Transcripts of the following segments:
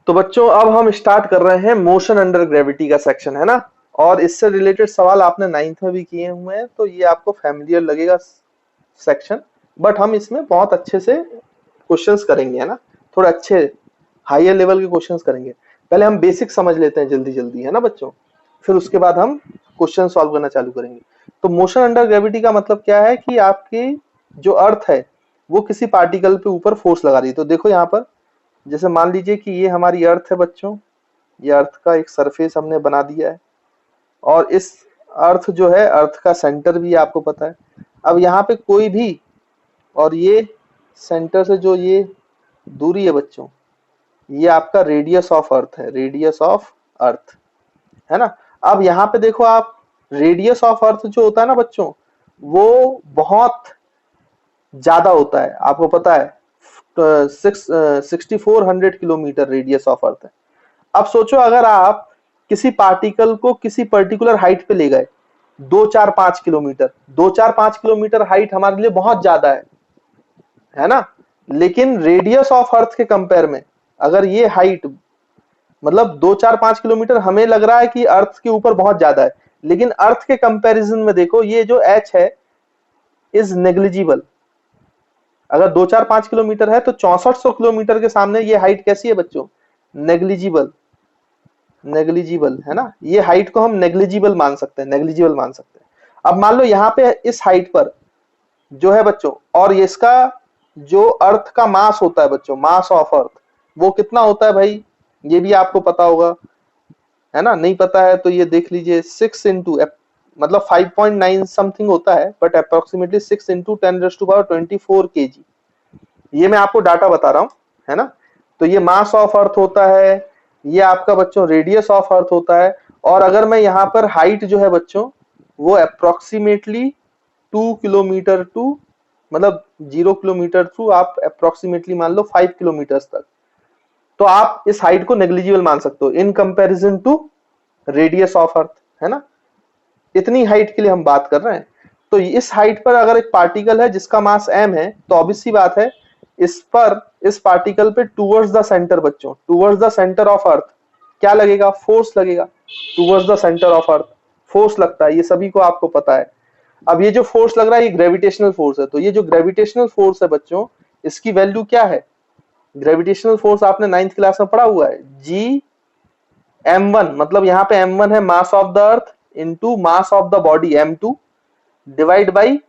तो बच्चों अब हम स्टार्ट कर रहे हैं मोशन अंडर ग्रेविटी का सेक्शन, है ना। और इससे रिलेटेड सवाल आपने 9th में भी किए हुए हैं, तो ये आपको फैमिलियर लगेगा सेक्शन। बट हम इसमें बहुत अच्छे से क्वेश्चंस करेंगे, है ना। थोड़े अच्छे हायर लेवल के क्वेश्चंस करेंगे। पहले हम बेसिक समझ लेते हैं जल्दी जल्दी, है ना बच्चों। फिर उसके बाद हम क्वेश्चन सॉल्व करना चालू करेंगे। तो मोशन अंडर ग्रेविटी का मतलब क्या है कि आपकी जो अर्थ है वो किसी पार्टिकल पे ऊपर फोर्स लगा रही है। तो देखो यहाँ पर, जैसे मान लीजिए कि ये हमारी अर्थ है बच्चों, ये अर्थ का एक सरफेस हमने बना दिया है। और इस अर्थ जो है, अर्थ का सेंटर भी आपको पता है। अब यहाँ पे कोई भी, और ये सेंटर से जो ये दूरी है बच्चों, ये आपका रेडियस ऑफ अर्थ है, रेडियस ऑफ अर्थ, है ना। अब यहाँ पे देखो आप, रेडियस ऑफ अर्थ जो होता है ना बच्चों, वो बहुत ज्यादा होता है, आपको पता है। 6400 किलोमीटर रेडियस ऑफ अर्थ है। अब सोचो अगर आप किसी पार्टिकल को किसी पर्टिकुलर हाइट पे ले गए, 2-4-5 किलोमीटर, 2-4-5 किलोमीटर हाइट हमारे लिए बहुत ज्यादा है ना। लेकिन रेडियस ऑफ अर्थ के कंपेयर में अगर ये हाइट, मतलब 2-4-5 किलोमीटर हमें लग रहा है कि अर्थ के ऊपर बहुत ज्यादा है, लेकिन अर्थ के कंपैरिजन में देखो ये जो h है इज नेग्लिजिबल। अगर 2-4-5 किलोमीटर है तो 6400 किलोमीटर के सामने ये हाइट कैसी है बच्चों, नेग्लिजिबल। नेग्लिजिबल, है ना। ये हाइट को हम नेग्लिजिबल मान सकते हैं, नेग्लिजिबल मान सकते हैं। अब मान लो यहाँ पे इस हाइट पर जो है बच्चों, और ये इसका जो अर्थ का मास होता है बच्चों, मास ऑफ अर्थ, वो कितना होता है भाई, ये भी आपको पता होगा, है ना। नहीं पता है तो ये देख लीजिए, 6 इंटू, मतलब 5.9 समथिंग होता है, बट अप्रोक्सीमेटली 6 इंटू 10⁻24 kg। ये मैं आपको डाटा बता रहा हूँ, है ना। तो ये मास ऑफ अर्थ होता है, ये आपका बच्चों रेडियस ऑफ अर्थ होता है। और अगर मैं यहाँ पर हाइट जो है बच्चों, वो अप्रोक्सीमेटली 2 किलोमीटर टू, मतलब 0 किलोमीटर थ्रू आप अप्रोक्सीमेटली मान लो 5 किलोमीटर तक, तो आप इस हाइट को नेग्लिजिबल मान सकते हो in comparison to radius of earth, है ना। इतनी हाइट के लिए हम बात कर रहे हैं। तो इस हाइट पर अगर एक पार्टिकल है जिसका मास m है, तो ऑब्वियस सी बात है इस पर, इस पार्टिकल पे टूवर्ड्स द सेंटर बच्चों, towards the centre of earth क्या लगेगा, फोर्स लगेगा। Towards the centre of earth force लगता है, ये सभी को आपको पता है। अब ये जो फोर्स लग रहा है ये ग्रेविटेशनल फोर्स है। तो ये जो ग्रेविटेशनल फोर्स है बच्चों, इसकी वैल्यू क्या है, ग्रेविटेशनल फोर्स आपने 9th क्लास में पढ़ा हुआ है, जी m1, मतलब यहाँ पे m1 है mass of the earth into mass of the body m2 divide by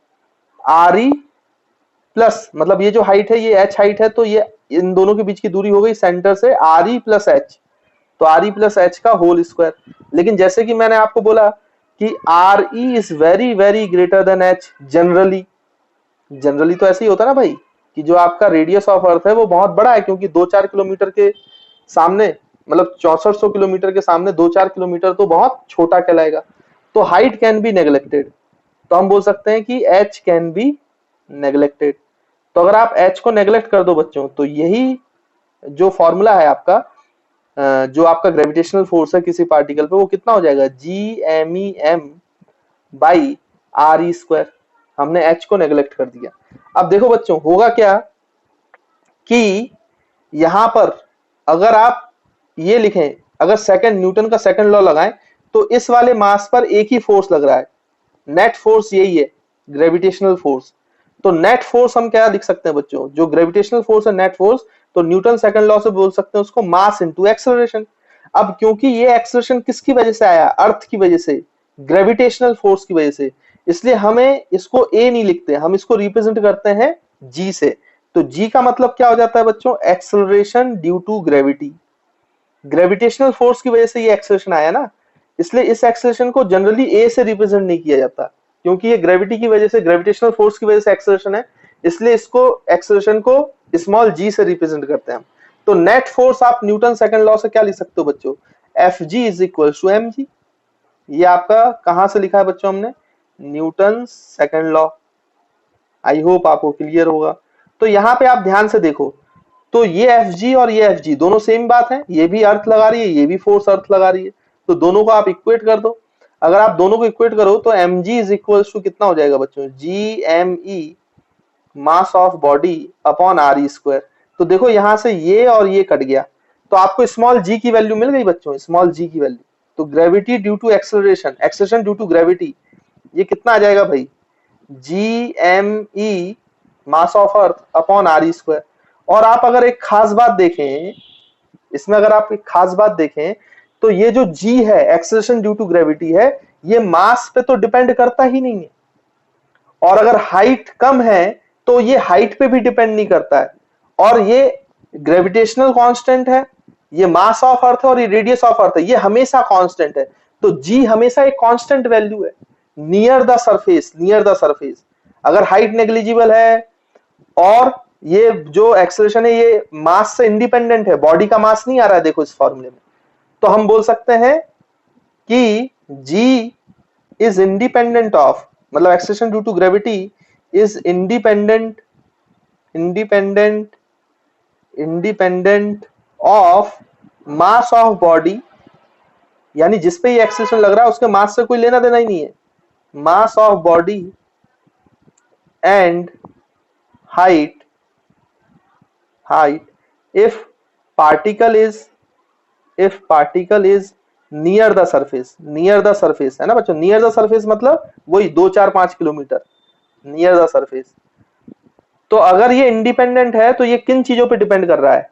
re plus, मतलब ये जो हाइट है ये h हाइट है, तो ये इन दोनों के बीच की दूरी हो गई सेंटर से re प्लस h, तो re प्लस h का होल स्क्वायर। लेकिन जैसे कि मैंने आपको बोला कि re is very very greater than h generally. Generally तो ऐसे ही होता है ना भाई, कि जो आपका रेडियस ऑफ अर्थ है वो बहुत बड़ा है, क्योंकि 2-4 किलोमीटर के सामने, मतलब 6400 किलोमीटर के सामने 2-4 किलोमीटर तो बहुत छोटा कहलाएगा। तो हाइट कैन बी नेग्लेक्टेड, तो हम बोल सकते हैं कि h कैन बी नेग्लेक्टेड। तो अगर आप h को नेग्लेक्ट कर दो बच्चों, तो यही जो फॉर्मूला है आपका, जो आपका ग्रेविटेशनल फोर्स है किसी पार्टिकल पे, वो कितना हो जाएगा, GMEm बाई RE स्क्वायर। हमने h को नेग्लेक्ट कर दिया। अब देखो बच्चों होगा क्या कि यहां पर अगर आप ये लिखें, अगर सेकंड, न्यूटन का सेकंड लॉ लगाएं, तो इस वाले मास पर एक ही फोर्स लग रहा है, नेट फोर्स यही है, ग्रेविटेशनल फोर्स। तो नेट फोर्स हम क्या लिख सकते हैं बच्चों, जो ग्रेविटेशनल फोर्स है नेट फोर्स, तो न्यूटन सेकंड लॉ से बोल सकते हैं उसको मास इनटू एक्सेलरेशन। अब क्योंकि ये एक्सेलरेशन किसकी वजह से आया, अर्थ की वजह से, ग्रेविटेशनल फोर्स की वजह से, इसलिए हमें इसको ए नहीं लिखते, हम इसको रिप्रेजेंट करते हैं जी से। तो जी का मतलब क्या हो जाता है बच्चों, acceleration due to gravity. Gravitational force की वजह से ये एक्सेलरेशन आया ना, इसलिए इस एक्सेलरेशन को जनरली ए से रिप्रेजेंट नहीं किया जाता, क्योंकि ये ग्रेविटी की वजह से, ग्रेविटेशनल फोर्स की वजह से एक्सेलरेशन है, इसलिए इसको एक्सेलरेशन को स्मॉल जी से रिप्रेजेंट करते हैं हम। तो नेट फोर्स आप न्यूटन सेकंड लॉ से क्या लिख सकते हो बच्चों, Fg is equal to mg। ये आपका कहां से लिखा है बच्चों हमने, Newton second law. I hope आपको क्लियर होगा। तो यहाँ पे आप ध्यान से देखो, तो ये Fg और ये Fg दोनों सेम बात है, ये भी अर्थ लगा रही है, ये भी फोर्स अर्थ लगा रही है, तो दोनों को आप इक्वेट कर दो। अगर आप दोनों को इक्वेट करो तो mg इज इक्वल टू कितना हो जाएगा बच्चों, GME mass of body upon RE square. तो देखो यहां से ये और ये कट गया, तो आपको स्मॉल जी की वैल्यू मिल गई बच्चों, स्मॉल जी की वैल्यू। तो gravity due to acceleration, acceleration due to gravity, ये कितना आ जाएगा भाई, G M E mass of earth upon R E square. और आप अगर एक खास बात देखें इसमें, अगर आप एक खास बात देखें तो ये जो जी है, एक्सेलरेशन ड्यू टू ग्रेविटी है, ये मास पे तो डिपेंड करता ही नहीं है। और अगर हाइट कम है तो ये हाइट पे भी डिपेंड नहीं करता है। और ये ग्रेविटेशनल कांस्टेंट है, ये मास ऑफ अर्थ है और ये रेडियस ऑफ अर्थ है, ये हमेशा कांस्टेंट है। तो जी हमेशा एक कांस्टेंट वैल्यू है near the surface, near the surface. अगर हाइट नेग्लिजिबल है और ये जो एक्सेलरेशन है ये मास से इंडिपेंडेंट है, बॉडी का मास नहीं आ रहा है देखो इस फॉर्मूले में, तो हम बोल सकते हैं कि जी इज इंडिपेंडेंट ऑफ, मतलब acceleration due to gravity is independent independent of mass of body, यानी जिसपे ये एक्सेलरेशन लग रहा है उसके मास से कोई लेना देना ही नहीं है, मास of body and height if particle is near the surface, near the surface है ना बच्चों, near the surface मतलब वही 2-4-5 किलोमीटर near the surface। तो अगर ये इंडिपेंडेंट है तो ये किन चीजों पे डिपेंड कर रहा है,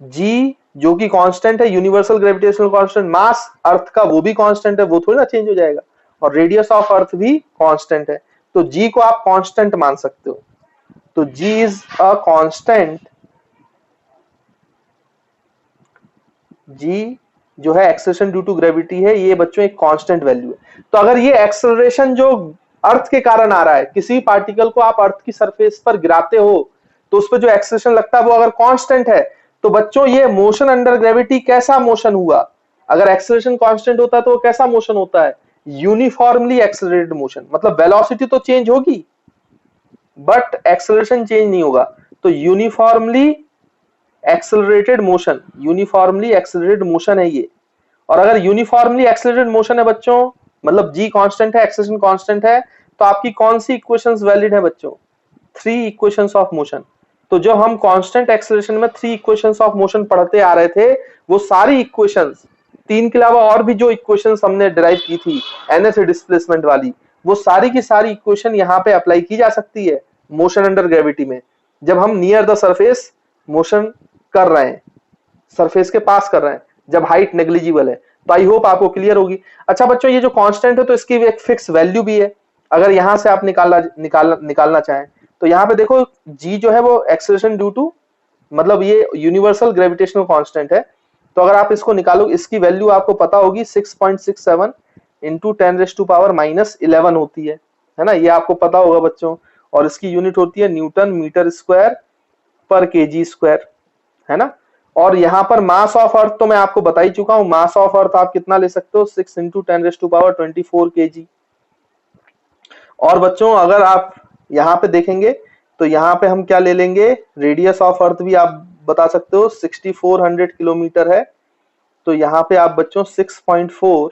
जी जो कि कांस्टेंट है, यूनिवर्सल ग्रेविटेशनल कांस्टेंट, मास अर्थ का वो भी कांस्टेंट है, वो थोड़ी ना चेंज हो जाएगा, और रेडियस ऑफ अर्थ भी कांस्टेंट है। तो जी को आप कांस्टेंट मान सकते हो। तो G is a constant, G जो है एक्सेलरेशन ड्यू टू ग्रेविटी है, ये बच्चों एक कांस्टेंट वैल्यू है। तो अगर ये एक्सेलरेशन जो अर्थ के कारण आ रहा है, किसी पार्टिकल को आप अर्थ की सरफेस पर गिराते हो तो उस पर जो एक्सेलरेशन लगता है वो अगर कांस्टेंट है, तो बच्चों ये मोशन अंडर ग्रेविटी कैसा मोशन हुआ, अगर एक्सेलरेशन कांस्टेंट होता है तो वो कैसा मोशन होता है, यूनिफॉर्मली एक्सेलरेटेड मोशन। मतलब वेलोसिटी तो चेंज होगी बट एक्सेलरेशन चेंज नहीं होगा। तो uniformly accelerated motion, uniformly accelerated motion है ये। और अगर यूनिफॉर्मली एक्सेलरेटेड मोशन है बच्चों, मतलब जी कांस्टेंट है, एक्सेलरेशन कांस्टेंट है, तो आपकी कौन सी इक्वेशंस वैलिड है बच्चों, 3 इक्वेशंस ऑफ मोशन। तो जो हम कांस्टेंट एक्सेलरेशन में 3 इक्वेशंस ऑफ मोशन पढ़ते आ रहे थे, वो सारी इक्वेशंस, 3 के अलावा और भी जो इक्वेशंस हमने डिराइव की थी एनएस डिस्प्लेसमेंट वाली, वो सारी की सारी इक्वेशन यहाँ पे अप्लाई की जा सकती है मोशन अंडर ग्रेविटी में, जब हम नियर द सरफेस मोशन कर रहे हैं, सरफेस के पास कर रहे हैं, जब हाइट नेग्लिजिबल है। तो आई होप आपको क्लियर होगी। अच्छा बच्चों, ये जो कांस्टेंट है तो इसकी एक फिक्स वैल्यू भी है, अगर यहां से आप निकालना चाहें तो यहाँ पे देखो जी जो है वो एक्सेलरेशन ड्यू टू, मतलब ये यूनिवर्सल ग्रेविटेशनल कांस्टेंट है। तो अगर आप इसको निकालो, इसकी वैल्यू आपको पता होगी 6.67 इंटू 10⁻⁻11 होती है ना, ये आपको पता होगा बच्चों। और इसकी यूनिट होती है न्यूटन मीटर स्क्वायर पर केजी स्क्वायर, है ना। और यहाँ पर मास ऑफ अर्थ तो मैं आपको बता ही चुका हूं, मास ऑफ अर्थ आप कितना ले सकते हो, 6 इंटू 10⁻24 केजी। और बच्चों अगर आप यहाँ पे देखेंगे तो यहाँ पे हम क्या ले लेंगे, रेडियस ऑफ अर्थ भी आप बता सकते हो 6400 किलोमीटर है। तो यहाँ पे आप बच्चों 6.4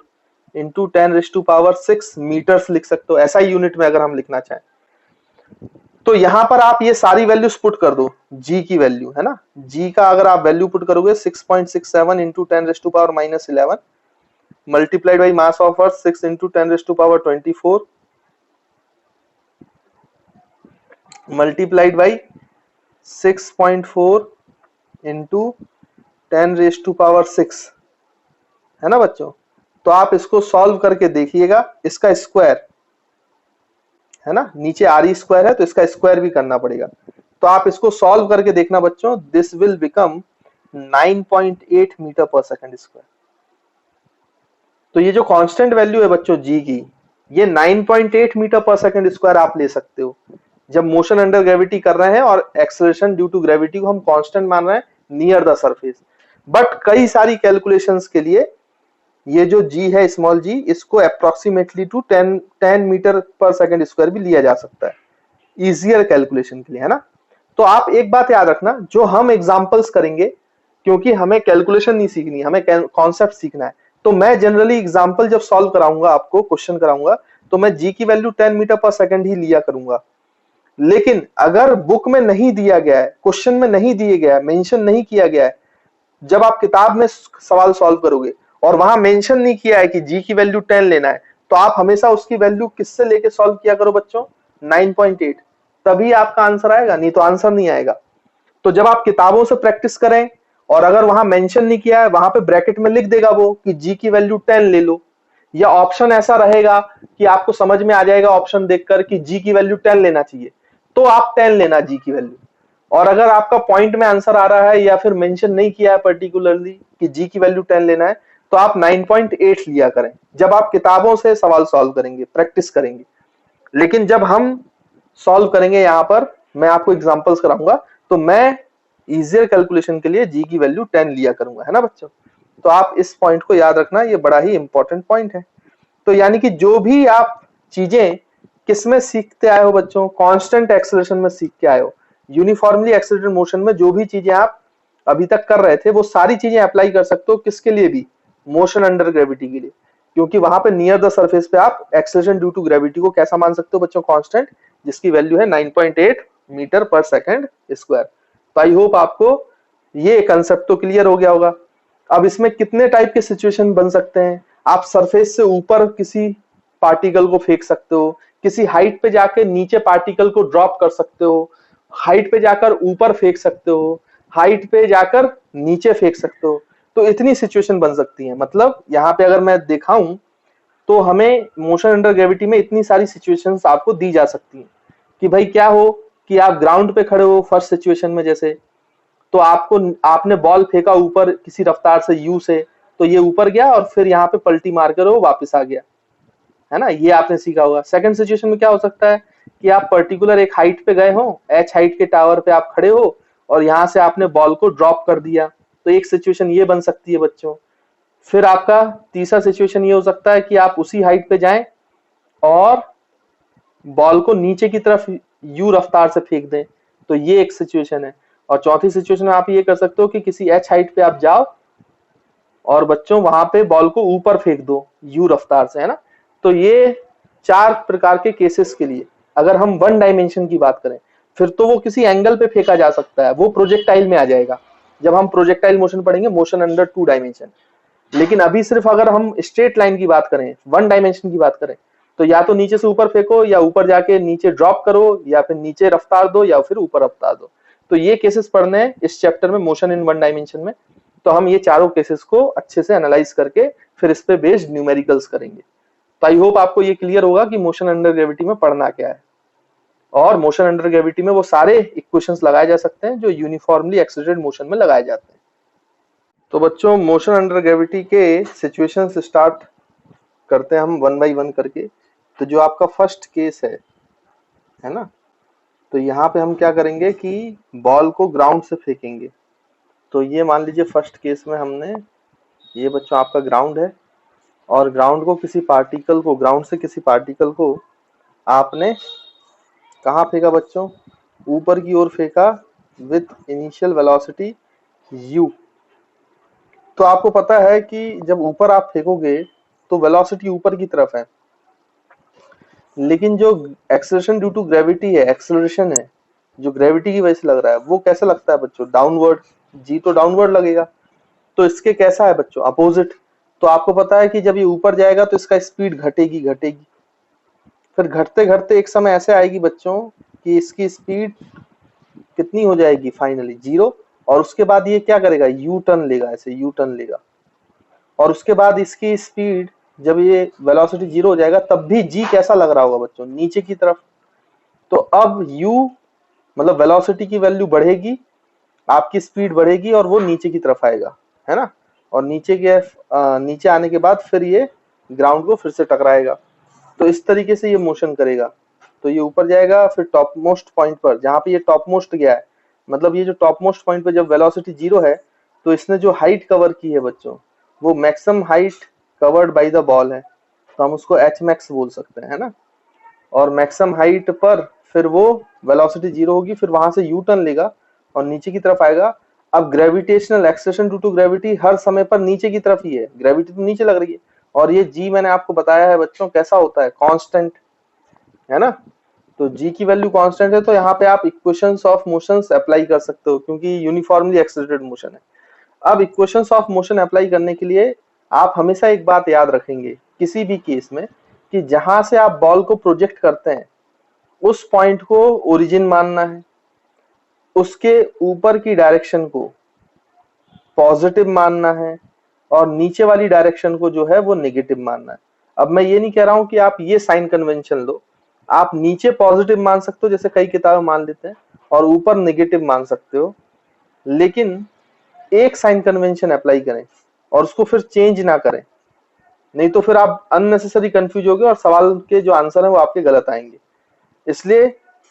इंटू 10⁻6 मीटर्स लिख सकते हो, ऐसा ही यूनिट में अगर हम लिखना चाहें। तो यहाँ पर आप ये सारी वैल्यूज पुट कर दो, जी की वैल्यू है ना, जी का अगर आप वैल्यू पुट करोगे 6.67 into 10⁻11 multiplied by mass of earth 6 into 10⁻24 multiplied by 6.4 into 10⁻6 है ना बच्चों। तो आप इसको सॉल्व करके देखिएगा, इसका स्क्वायर है ना, नीचे आर ई स्क्वायर है तो इसका स्क्वायर भी करना पड़ेगा। तो आप इसको सॉल्व करके देखना बच्चों, this will become 9.8 metre per second square. तो ये जो कांस्टेंट वैल्यू है बच्चों जी की, ये 9.8 मीटर पर सेकंड स्क्वायर आप ले सकते हो जब मोशन अंडर ग्रेविटी कर रहे हैं और एक्सेलरेशन ड्यू टू ग्रेविटी को हम कांस्टेंट मान रहे हैं नियर द सरफेस। बट कई सारी कैलकुलेशंस के लिए ये जो जी है स्मॉल जी, इसको approximately two 10 metre per second square भी लिया जा सकता है इजियर कैलकुलेशन के लिए, है ना। तो आप एक बात याद रखना, जो हम एग्जांपल्स करेंगे, क्योंकि हमें कैलकुलेशन नहीं सीखनी, हमें कॉन्सेप्ट सीखना है, तो मैं जनरली एग्जांपल जब सॉल्व कराऊंगा, आपको क्वेश्चन कराऊंगा, तो मैं जी की वैल्यू 10 मीटर पर सेकंड ही लिया करूंगा। लेकिन अगर बुक में नहीं दिया गया है, क्वेश्चन में नहीं दिए गया है, मेंशन नहीं किया गया है जब आप किताब में सवाल सॉल्व करोगे और वहां मेंशन नहीं किया है कि जी की वैल्यू 10 लेना है, तो आप हमेशा उसकी वैल्यू किससे लेके सॉल्व किया करो बच्चों, 9.8, तभी आपका आंसर आएगा, नहीं तो आंसर नहीं आएगा। तो जब आप किताबों से प्रैक्टिस करें और अगर वहां मेंशन नहीं किया है, वहां पे ब्रैकेट में लिख देगा वो कि जी की वैल्यू 10 ले लो, या ऑप्शन ऐसा रहेगा कि आपको समझ में आ जाएगा ऑप्शन देखकर कि जी की वैल्यू 10 लेना चाहिए, तो आप 10 लेना जी की वैल्यू। और अगर आपका पॉइंट में आंसर आ रहा है या फिर मेंशन नहीं किया है पर्टिकुलरली कि जी की वैल्यू 10 लेना है, तो आप 9.8 लिया करें जब आप किताबों से सवाल सॉल्व करेंगे, प्रैक्टिस करेंगे। लेकिन जब हम सॉल्व करेंगे, यहां पर मैं आपको एग्जांपल्स कराऊंगा, तो मैं इजियर कैलकुलेशन के लिए जी की वैल्यू 10 लिया करूंगा, है ना बच्चों। तो आप इस पॉइंट को याद रखना, ये बड़ा ही इंपॉर्टेंट पॉइंट है। तो यानी कि जो भी आप चीजें किसमें सीखते आए हो बच्चों, कांस्टेंट एक्सेलरेशन में सीख के आए हो, यूनिफॉर्मली एक्सेलरेटेड मोशन में जो भी चीजें आप अभी तक कर रहे थे, वो सारी चीजें अप्लाई कर सकते हो किसके लिए भी, मोशन अंडर ग्रेविटी के लिए। क्योंकि वहां पे नियर द सरफेस पे आप एक्सेलरेशन ड्यू टू ग्रेविटी को कैसा मान सकते हो बच्चों, कांस्टेंट, जिसकी वैल्यू है 9.8 मीटर पर सेकंड स्क्वायर। तो आई होप आपको ये कंसेप्ट तो क्लियर हो गया होगा। अब इसमें कितने टाइप के सिचुएशन बन सकते हैं, आप सरफेस से ऊपर किसी पार्टिकल को फेंक सकते हो, किसी हाइट पे जाके नीचे पार्टिकल को ड्रॉप कर सकते हो, हाइट पे जाकर ऊपर फेंक सकते हो, हाइट पे जाकर नीचे फेंक सकते हो। तो इतनी सिचुएशन बन सकती है। मतलब यहाँ पे अगर मैं दिखाऊं तो हमें मोशन अंडर ग्रेविटी में इतनी सारी सिचुएशंस आपको दी जा सकती हैं कि भाई क्या हो कि आप ग्राउंड पे खड़े हो फर्स्ट सिचुएशन में, जैसे तो आपने बॉल फेंका ऊपर किसी रफ्तार से यू से, तो ये ऊपर गया और फिर यहाँ पे पलटी मारकर वो वापस आ गया, है ना, ये आपने सीखा होगा। सेकंड सिचुएशन में क्या हो सकता है कि आप पर्टिकुलर एक हाइट पे गए हो, एच हाइट के टावर पे आप खड़े हो और यहाँ से आपने बॉल को ड्रॉप कर दिया, तो एक सिचुएशन ये बन सकती है बच्चों। फिर आपका तीसरा सिचुएशन ये हो सकता है कि आप उसी हाइट पे जाएं और बॉल को नीचे की तरफ यू रफ्तार से फेंक दें, तो ये एक सिचुएशन है। और चौथी सिचुएशन में आप ये कर सकते हो कि किसी एच हाइट पे आप जाओ और बच्चों वहां पे बॉल को ऊपर फेंक दो यू रफ्तार से, है ना। तो ये चार प्रकार के केसेस के लिए अगर हम वन डायमेंशन की बात करें, फिर तो वो किसी एंगल पे फेंका जा सकता है, वो प्रोजेक्टाइल में आ जाएगा जब हम प्रोजेक्टाइल मोशन पढ़ेंगे, मोशन अंडर 2 डायमेंशन। लेकिन अभी सिर्फ अगर हम स्ट्रेट लाइन की बात करें, वन डायमेंशन की बात करें, तो या तो नीचे से ऊपर फेंको, या ऊपर जाके नीचे ड्रॉप करो, या फिर नीचे रफ्तार दो, या फिर ऊपर रफ्तार दो। तो ये केसेस पढ़ने हैं इस चैप्टर में, मोशन इन वन डायमेंशन में। तो हम ये चारों केसेस को अच्छे से एनालाइज करके फिर इस पे बेस्ड न्यूमेरिकल्स करेंगे। तो आई होप आपको ये क्लियर होगा कि मोशन अंडर ग्रेविटी में पढ़ना क्या है। और मोशन अंडर ग्रेविटी में वो सारे इक्वेशंस लगाए जा सकते हैं जो यूनिफॉर्मली एक्सेलरेटेड मोशन में लगाए जाते हैं। तो बच्चों मोशन अंडर ग्रेविटी के सिचुएशंस स्टार्ट करते हैं हम वन बाय वन करके। तो जो आपका फर्स्ट केस है ना, तो यहाँ पे हम क्या करेंगे कि बॉल को ग्राउंड से फेंकेंगे। तो ये मान लीजिए फर्स्ट केस में हमने, ये बच्चों आपका ग्राउंड है और ग्राउंड को किसी पार्टिकल को, ग्राउंड से किसी पार्टिकल को आपने कहाँ फेंका बच्चों, ऊपर की ओर फेंका विथ इनिशियल वेलोसिटी u। तो आपको पता है कि जब ऊपर आप फेंकोगे तो वेलोसिटी ऊपर की तरफ है, लेकिन जो एक्सेलरेशन ड्यू टू ग्रेविटी है, एक्सेलरेशन है जो ग्रेविटी की वजह से लग रहा है, वो कैसे लगता है बच्चों, डाउनवर्ड। जी तो डाउनवर्ड लगेगा, तो इसके कैसा है बच्चों, अपोजिट। तो आपको पता है कि जब ये ऊपर जाएगा तो इसका स्पीड घटेगी घटेगी, फिर घटते घटते एक समय ऐसे आएगी बच्चों कि इसकी स्पीड कितनी हो जाएगी, फाइनली 0। और उसके बाद ये क्या करेगा, यू टर्न लेगा, ऐसे यू टर्न लेगा। और उसके बाद इसकी स्पीड, जब ये वेलोसिटी 0 हो जाएगा, तब भी जी कैसा लग रहा होगा बच्चों, नीचे की तरफ। तो अब यू मतलब वेलोसिटी की वैल्यू बढ़ेगी, आपकी स्पीड बढ़ेगी और वो नीचे की तरफ आएगा, है ना। और नीचे आने के बाद फिर ये ग्राउंड को फिर से टकराएगा। तो इस तरीके से ये मोशन करेगा। तो ये ऊपर जाएगा, फिर टॉप मोस्ट पॉइंट पर, जहां पे ये टॉप मोस्ट गया है, मतलब ये जो टॉप मोस्ट पॉइंट पे जब वेलोसिटी 0 है, तो इसने जो हाइट कवर की है बच्चों, वो maximum height covered by the ball है, तो हम उसको एच मैक्स बोल सकते हैं, है ना। और मैक्सिमम हाइट पर फिर वो वेलोसिटी 0 होगी, फिर वहां से यू टर्न लेगा और नीचे की तरफ आएगा। अब gravitational acceleration due to gravity हर समय पर नीचे की तरफ ही है, ग्रेविटी तो नीचे लग रही है। और ये जी मैंने आपको बताया है बच्चों कैसा होता है, कांस्टेंट, है ना। तो जी की वैल्यू कांस्टेंट है, तो यहाँ पे आप इक्वेशंस ऑफ मोशंस अप्लाई कर सकते हो, क्योंकि यूनिफॉर्मली एक्सेलरेटेड मोशन है। अब इक्वेशंस ऑफ मोशन अप्लाई करने के लिए आप हमेशा एक बात याद रखेंगे किसी भी केस में, कि जहां से आप बॉल को प्रोजेक्ट करते हैं उस पॉइंट को ओरिजिन मानना है, उसके ऊपर की डायरेक्शन को पॉजिटिव मानना है, और नीचे वाली डायरेक्शन को जो है वो नेगेटिव मानना है। अब मैं ये नहीं कह रहा हूं कि आप ये साइन कन्वेंशन लो, आप नीचे पॉजिटिव मान सकते हो जैसे कई किताबें मान लेते हैं, और ऊपर नेगेटिव मान सकते हो, लेकिन एक साइन कन्वेंशन अप्लाई करें और उसको फिर चेंज ना करें, नहीं तो फिर आप अननेसेसरी कंफ्यूज होगे और सवाल के जो आंसर है वो आपके गलत आएंगे। इसलिए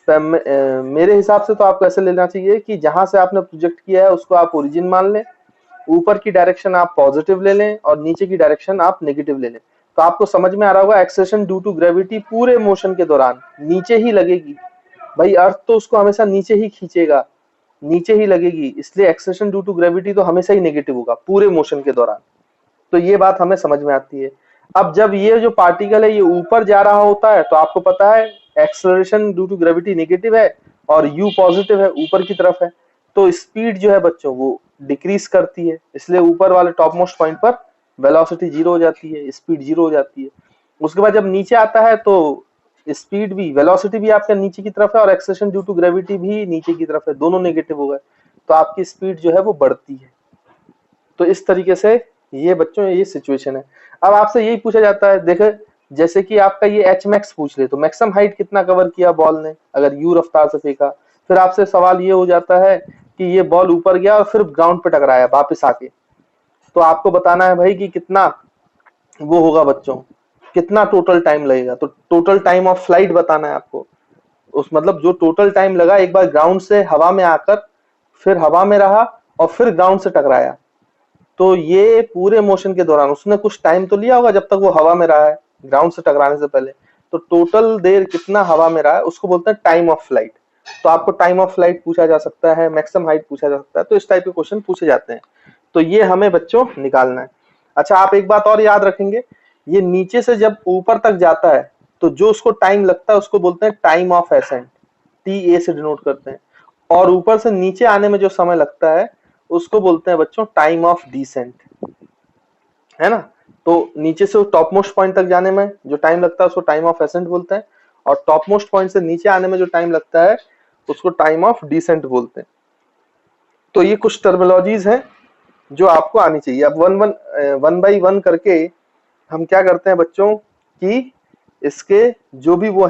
मेरे हिसाब से तो आपको ऐसे लेना चाहिए कि जहां से आपने प्रोजेक्ट किया है उसको आप ओरिजिन मान लें, ऊपर की डायरेक्शन आप पॉजिटिव ले लें और नीचे की डायरेक्शन आप नेगेटिव ले लें। तो आपको समझ में आ रहा होगा एक्सेलरेशन ड्यू टू ग्रेविटी पूरे मोशन के दौरान नीचे ही लगेगी। भाई अर्थ तो उसको हमेशा नीचे ही खींचेगा, नीचे ही लगेगी, इसलिए एक्सेलरेशन ड्यू टू ग्रेविटी तो हमेशा ही नेगेटिव होगा पूरे मोशन के दौरान। तो ये बात हमें समझ में आती है। अब जब ये जो पार्टिकल है ये ऊपर जा रहा होता है तो आपको पता है acceleration due to gravity negative है और u पॉजिटिव है, ऊपर की तरफ है, तो स्पीड जो है बच्चों वो डिक्रीज करती है, इसलिए ऊपर वाले टॉप मोस्ट पॉइंट पर वेलोसिटी 0 हो जाती है, स्पीड 0 हो जाती है। उसके बाद जब नीचे आता है तो स्पीड भी, वेलोसिटी भी आपका नीचे की तरफ है और एक्सेलरेशन ड्यू टू ग्रेविटी भी नीचे की तरफ है, दोनों नेगेटिव हो गए, तो आपकी स्पीड जो है वो बढ़ती है। तो इस तरीके से ये बच्चों ये सिचुएशन है। अब आपसे यही पूछा जाता है, देखे जैसे कि आपका ये एच मैक्स पूछ ले तो मैक्सिमम हाइट कितना कवर किया बॉल ने अगर यू रफ्तार से फेंका, फिर आपसे सवाल ये हो जाता है कि ये बॉल ऊपर गया और फिर ग्राउंड पे टकराया वापस आके, तो आपको बताना है भाई कि कितना वो होगा बच्चों, कितना टोटल टाइम लगेगा। तो टोटल टाइम ऑफ फ्लाइट बताना है आपको, उस मतलब जो टोटल टाइम लगा एक बार ग्राउंड से हवा में आकर, फिर हवा में रहा और फिर ग्राउंड से टकराया, तो ये पूरे मोशन के दौरान उसने कुछ टाइम तो लिया होगा जब तक वो हवा में रहा है ग्राउंड से टकराने से पहले, तो टोटल देर कितना हवा में रहा है उसको बोलते हैं टाइम ऑफ फ्लाइट। तो आपको टाइम ऑफ फ्लाइट पूछा जा सकता है, मैक्सिमम हाइट पूछा जा सकता है, तो इस टाइप के क्वेश्चन पूछे जाते हैं, तो ये हमें बच्चों निकालना है। अच्छा आप एक बात और याद रखेंगे, ये नीचे से जब ऊपर तक जाता है तो जो उसको टाइम लगता है उसको बोलते हैं time of accent, T A से डिनोट करते हैं, और ऊपर से नीचे आने में जो समय लगता है उसको बोलते हैं बच्चों टाइम ऑफ डिसेंट, है ना। तो नीचे से टॉप मोस्ट पॉइंट तक जाने में जो टाइम लगता है उसको टाइम ऑफ एसेंट बोलते हैं, और टॉप मोस्ट पॉइंट से नीचे आने में जो टाइम लगता है उसको टाइम ऑफ डिसेंट बोलते हैं। तो ये कुछ टर्मिनोलॉजीज हैं जो आपको आनी चाहिए। अब वन बाई वन करके हम क्या करते हैं बच्चों कि इसके जो भी वो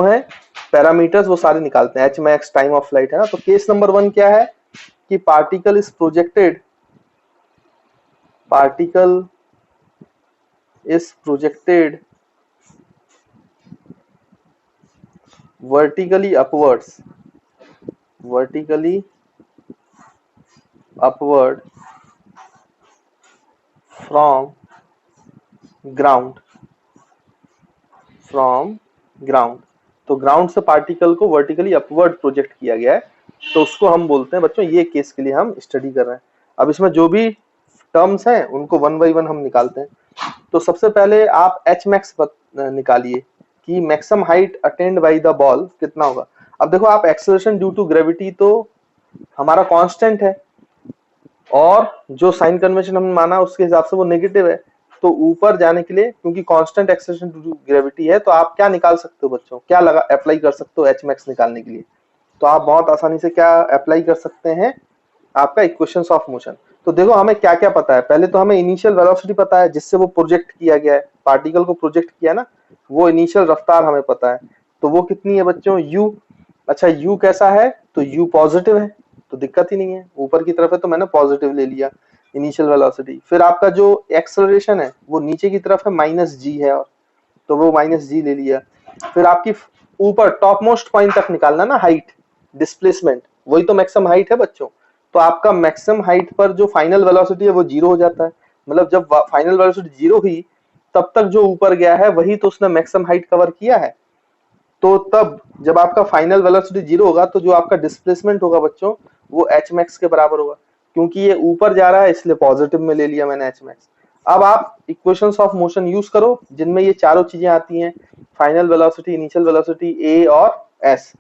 हैं पैरामीटर्स वो सारे निकालते हैं। H max time of flight है ना। तो केस नंबर 1 क्या है कि particle is projected vertically upward from ground। तो ग्राउंड से पार्टिकल को वर्टिकली अपवर्ड प्रोजेक्ट किया गया है, तो उसको हम बोलते हैं बच्चों, ये केस के लिए हम स्टडी कर रहे हैं। अब इसमें जो भी टर्म्स हैं उनको वन बाई वन हम निकालते हैं। तो सबसे पहले आप एच मैक्स निकालिए कि maximum height attend by the ball कितना होगा। अब देखो आप एक्सेलरेशन ड्यू टू ग्रेविटी तो हमारा कांस्टेंट है, और जो साइन कन्वेंशन हमने माना उसके हिसाब से वो नेगेटिव है, तो ऊपर जाने के लिए क्योंकि constant acceleration due to gravity है, तो आप क्या निकाल सकते हो बच्चों, क्या लगा अप्लाई कर सकते हो एच मैक्स निकालने के लिए। तो आप बहुत आसानी से क्या अप्लाई कर सकते हैं, आपका इक्वेशंस ऑफ मोशन। तो देखो हमें क्या क्या पता है, पहले तो हमें इनिशियल वेलोसिटी पता है जिससे वो प्रोजेक्ट किया गया है, पार्टिकल को प्रोजेक्ट किया ना, वो इनिशियल रफ्तार हमें पता है, तो वो कितनी है बच्चों u। अच्छा u कैसा है, तो u पॉजिटिव है, तो दिक्कत ही नहीं है, ऊपर की तरफ है तो मैंने पॉजिटिव ले लिया इनिशियल वेलोसिटी। फिर आपका जो एक्सेलरेशन है वो नीचे की तरफ है -g है, और तो वो -g ले लिया। फिर आपकी ऊपर टॉप मोस्ट पॉइंट तक निकालना ना हाइट, डिस्प्लेसमेंट, वही तो मैक्सिमम हाइट है बच्चों। तो आपका मैक्सिमम हाइट पर जो फाइनल वेलोसिटी है वो 0 हो जाता है, मतलब जब फाइनल वेलोसिटी 0 हुई तब तक जो ऊपर गया है वही तो उसने मैक्सिमम हाइट कवर किया है। तो तब जब आपका फाइनल वेलोसिटी 0 होगा तो जो आपका डिस्प्लेसमेंट होगा बच्चों वो एच मैक्स के बराबर होगा, क्योंकि ये ऊपर जा रहा है इसलिए पॉजिटिव में ले लिया मैंने एच मैक्स। अब आप इक्वेशंस ऑफ मोशन यूज करो जिनमें ये चारों चीजें आती हैं, फाइनल वेलोसिटी, इनिशियल वेलोसिटी, ए और एस।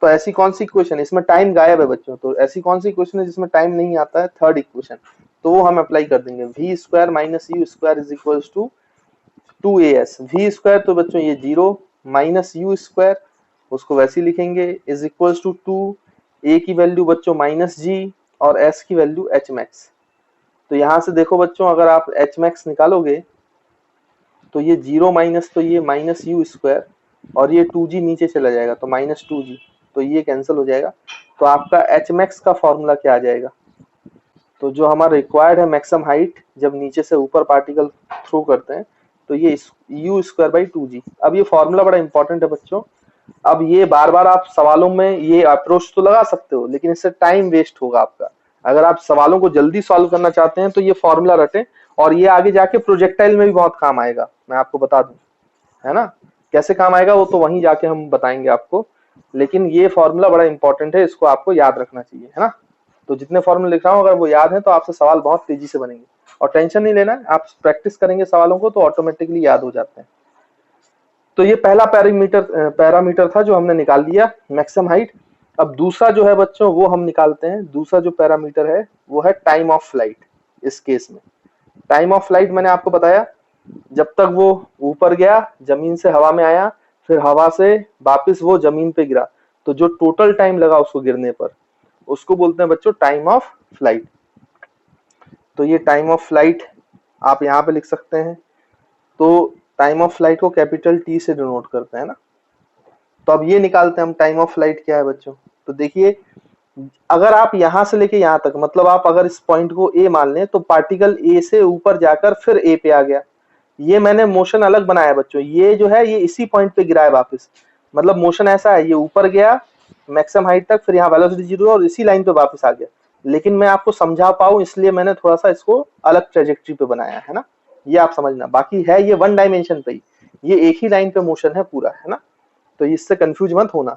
तो ऐसी कौन सी इक्वेशन, इसमें टाइम गायब है बच्चों, तो ऐसी कौन सी इक्वेशन है जिसमें टाइम नहीं आता है, थर्ड इक्वेशन, तो वो हम अप्लाई कर देंगे, V square minus U square is equals to 2as। V square तो बच्चों ये 0 माइनस यू स्क्वायर, उसको वैसे ही लिखेंगे, इज इक्वल्स टू 2, ए की वैल्यू बच्चों माइनस जी और एस की वैल्यू एच मैक्स। तो यहाँ से देखो बच्चों, अगर आप एच मैक्स निकालोगे तो ये 0 माइनस, तो ये माइनस यू स्क्वायर और ये 2g नीचे चला जाएगा तो माइनस 2g, तो ये कैंसिल हो जाएगा। तो आपका एच मैक्स का फॉर्मूला क्या आ जाएगा, तो जो हमारा रिक्वायर्ड है मैक्सिमम हाइट जब नीचे से ऊपर पार्टिकल थ्रो करते हैं, तो ये यू स्क्वायर बाई 2g। अब ये फॉर्मूला बड़ा इंपॉर्टेंट है बच्चों। अब ये बार बार आप सवालों में ये अप्रोच तो लगा सकते हो, लेकिन इससे टाइम वेस्ट होगा आपका। अगर आप सवालों को जल्दी सॉल्व करना चाहते हैं तो ये फॉर्मूला रटें, और ये आगे जाके प्रोजेक्टाइल में भी बहुत काम आएगा, मैं आपको बता दूं, है ना। कैसे काम आएगा वो तो वहीं जाके हम बताएंगे आपको, लेकिन ये फॉर्मूला बड़ा इंपॉर्टेंट है, इसको आपको याद रखना चाहिए, है ना। तो जितने फॉर्मूले लिख रहा हूँ अगर वो याद है तो आपसे सवाल बहुत तेजी से बनेंगे, और टेंशन नहीं लेना है, आप प्रैक्टिस करेंगे सवालों को तो ऑटोमेटिकली याद हो जाते हैं। तो ये पहला पैरामीटर था जो हमने निकाल लिया, मैक्सिमम हाइट। अब दूसरा जो है बच्चों वो हम निकालते हैं, दूसरा जो पैरामीटर है वो है टाइम ऑफ फ्लाइट। इस केस में टाइम ऑफ फ्लाइट मैंने आपको बताया, जब तक वो ऊपर गया, जमीन से हवा में आया, फिर हवा से वापस वो जमीन पे गिरा, तो जो टोटल टाइम लगा उसको गिरने पर, उसको बोलते हैं बच्चों टाइम ऑफ फ्लाइट। तो ये टाइम ऑफ फ्लाइट आप यहाँ पे लिख सकते हैं। तो टाइम ऑफ फ्लाइट को कैपिटल टी से डिनोट करते हैं ना। तो अब ये निकालते हैं हम टाइम ऑफ फ्लाइट क्या है बच्चों। तो देखिए, अगर आप यहां से लेके यहां तक, मतलब आप अगर इस पॉइंट को ए मान लें, तो पार्टिकल ए से ऊपर जाकर फिर ए पे आ गया। ये मैंने मोशन अलग बनाया बच्चों, ये जो है ये इसी पॉइंट पे गिरा है वापस, मतलब मोशन ऐसा है, ये ऊपर गया मैक्सिमम हाइट तक, फिर यहाँ वेलोसिटी 0 और इसी लाइन पे वापस आ गया। लेकिन मैं आपको समझा पाऊं इसलिए मैंने थोड़ा सा इसको अलग ट्रेजेक्ट्री पे बनाया है ना, ये आप समझना। बाकी है ये वन डायमेंशन पे ही, ये एक ही लाइन पे मोशन है पूरा, है ना, तो इससे कंफ्यूज मत होना।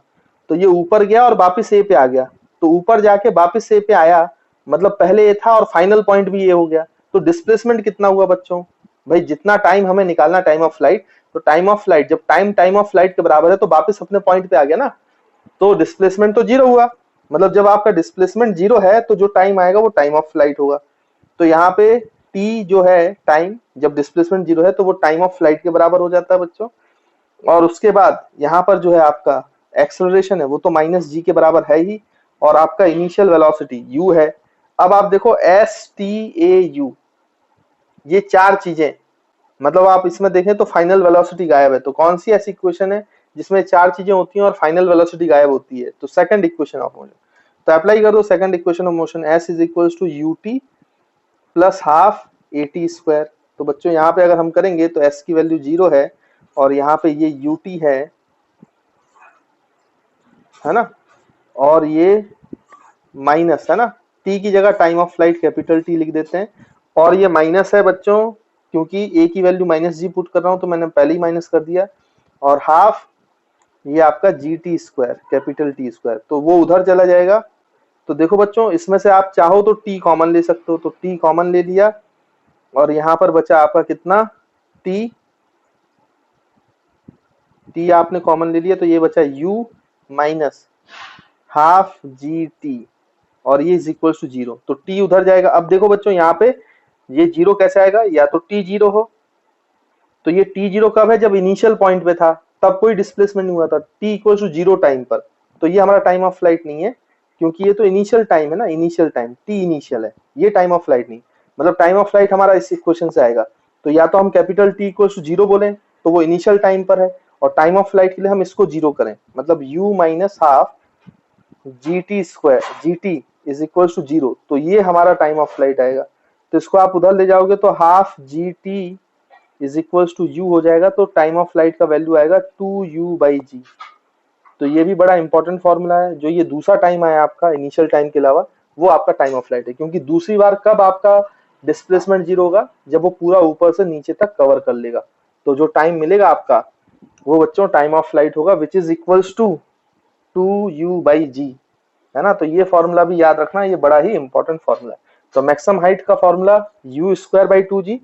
तो ये ऊपर गया और वापस ए पे आ गया, तो ऊपर जाके वापस ए पे आया, मतलब पहले ए था और फाइनल पॉइंट भी ये हो गया। तो डिस्प्लेसमेंट कितना हुआ बच्चों, भाई जितना टाइम हमें निकालना टाइम ऑफ फ्लाइट, तो टाइम ऑफ फ्लाइट जब टाइम ऑफ फ्लाइट के बराबर है तो वापस अपने पॉइंट पे आ गया ना, तो डिस्प्लेसमेंट तो 0 हुआ। मतलब जब आपका डिस्प्लेसमेंट 0 है तो जो टाइम आएगा वो टाइम ऑफ फ्लाइट होगा। तो यहाँ पे टी जो है टाइम, जब डिस्प्लेसमेंट 0 है तो वो टाइम ऑफ फ्लाइट के बराबर हो जाता है बच्चों। और उसके बाद यहाँ पर जो है आपका एक्सेलरेशन है वो तो माइनस जी के बराबर है ही, और आपका इनिशियल वेलोसिटी u है। अब आप देखो एस टी ए यू, ये चार चीजें, मतलब आप इसमें देखें तो फाइनल वेलोसिटी गायब है। तो कौन सी ऐसी इक्वेशन है जिसमें चार चीजें होती हैं और फाइनल वेलोसिटी गायब होती है, तो सेकंड इक्वेशन ऑफ मोशन। तो अप्लाई कर दो second equation of motion, s is equals to U T plus half A T square. तो बच्चों यहाँ पे अगर हम करेंगे तो s की वैल्यू 0 है और यहाँ पे ये ut है ना, और ये माइनस है ना, t की जगह time of flight capital T लिख देते हैं, और ये माइनस है बच्चों क्योंकि a की वैल्यू माइनस जी पुट कर रहा हूं तो मैंने पहले ही माइनस कर दिया, और हाफ ये आपका जी T square capital T square, तो वो उधर चला जाएगा। तो देखो बच्चों इसमें से आप चाहो तो t कॉमन ले सकते हो, तो t कॉमन ले लिया और यहाँ पर बचा आपका कितना t आपने कॉमन ले लिया, तो ये बचा u minus half G T और ये इज इक्वल टू 0, तो t उधर जाएगा। अब देखो बच्चों यहाँ पे ये 0 कैसे आएगा, या तो t 0 हो, तो ये t 0 कब है, जब इनिशियल पॉइंट पे था तब कोई डिस्प्लेसमेंट नहीं हुआ था, t इक्वल टू 0 टाइम पर, तो ये हमारा टाइम ऑफ फ्लाइट नहीं है क्योंकि ये तो इनिशियल टाइम है ना, इनिशियल टाइम t इनिशियल है, ये टाइम ऑफ फ्लाइट नहीं। मतलब टाइम ऑफ फ्लाइट हमारा इस इक्वेशन से आएगा, तो या तो हम कैपिटल T इक्वल टू 0 बोलें तो वो इनिशियल टाइम पर है, और टाइम ऑफ फ्लाइट के लिए हम इसको 0 करें, मतलब u minus half G T square G T is equal to 0, तो ये हमारा टाइम ऑफ फ्लाइट आएगा। तो इसको आप उधर ले जाओगे तो half G T is equal to U हो जाएगा, तो टाइम ऑफ फ्लाइट का वैल्यू आएगा 2u बाई जी। तो ये भी बड़ा इंपॉर्टेंट फॉर्मूला है, जो ये दूसरा टाइम आया आपका इनिशियल टाइम के अलावा वो आपका टाइम ऑफ फ्लाइट है, क्योंकि दूसरी बार कब आपका डिस्प्लेसमेंट 0 होगा, जब वो पूरा ऊपर से नीचे तक कवर कर लेगा, तो जो टाइम मिलेगा आपका वो बच्चों टाइम ऑफ फ्लाइट होगा, which is equals to 2u by g, है ना। तो ये फॉर्मूला भी याद रखना, ये बड़ा ही इंपॉर्टेंट फॉर्मूला है। तो मैक्सिमम हाइट का formula u square by 2g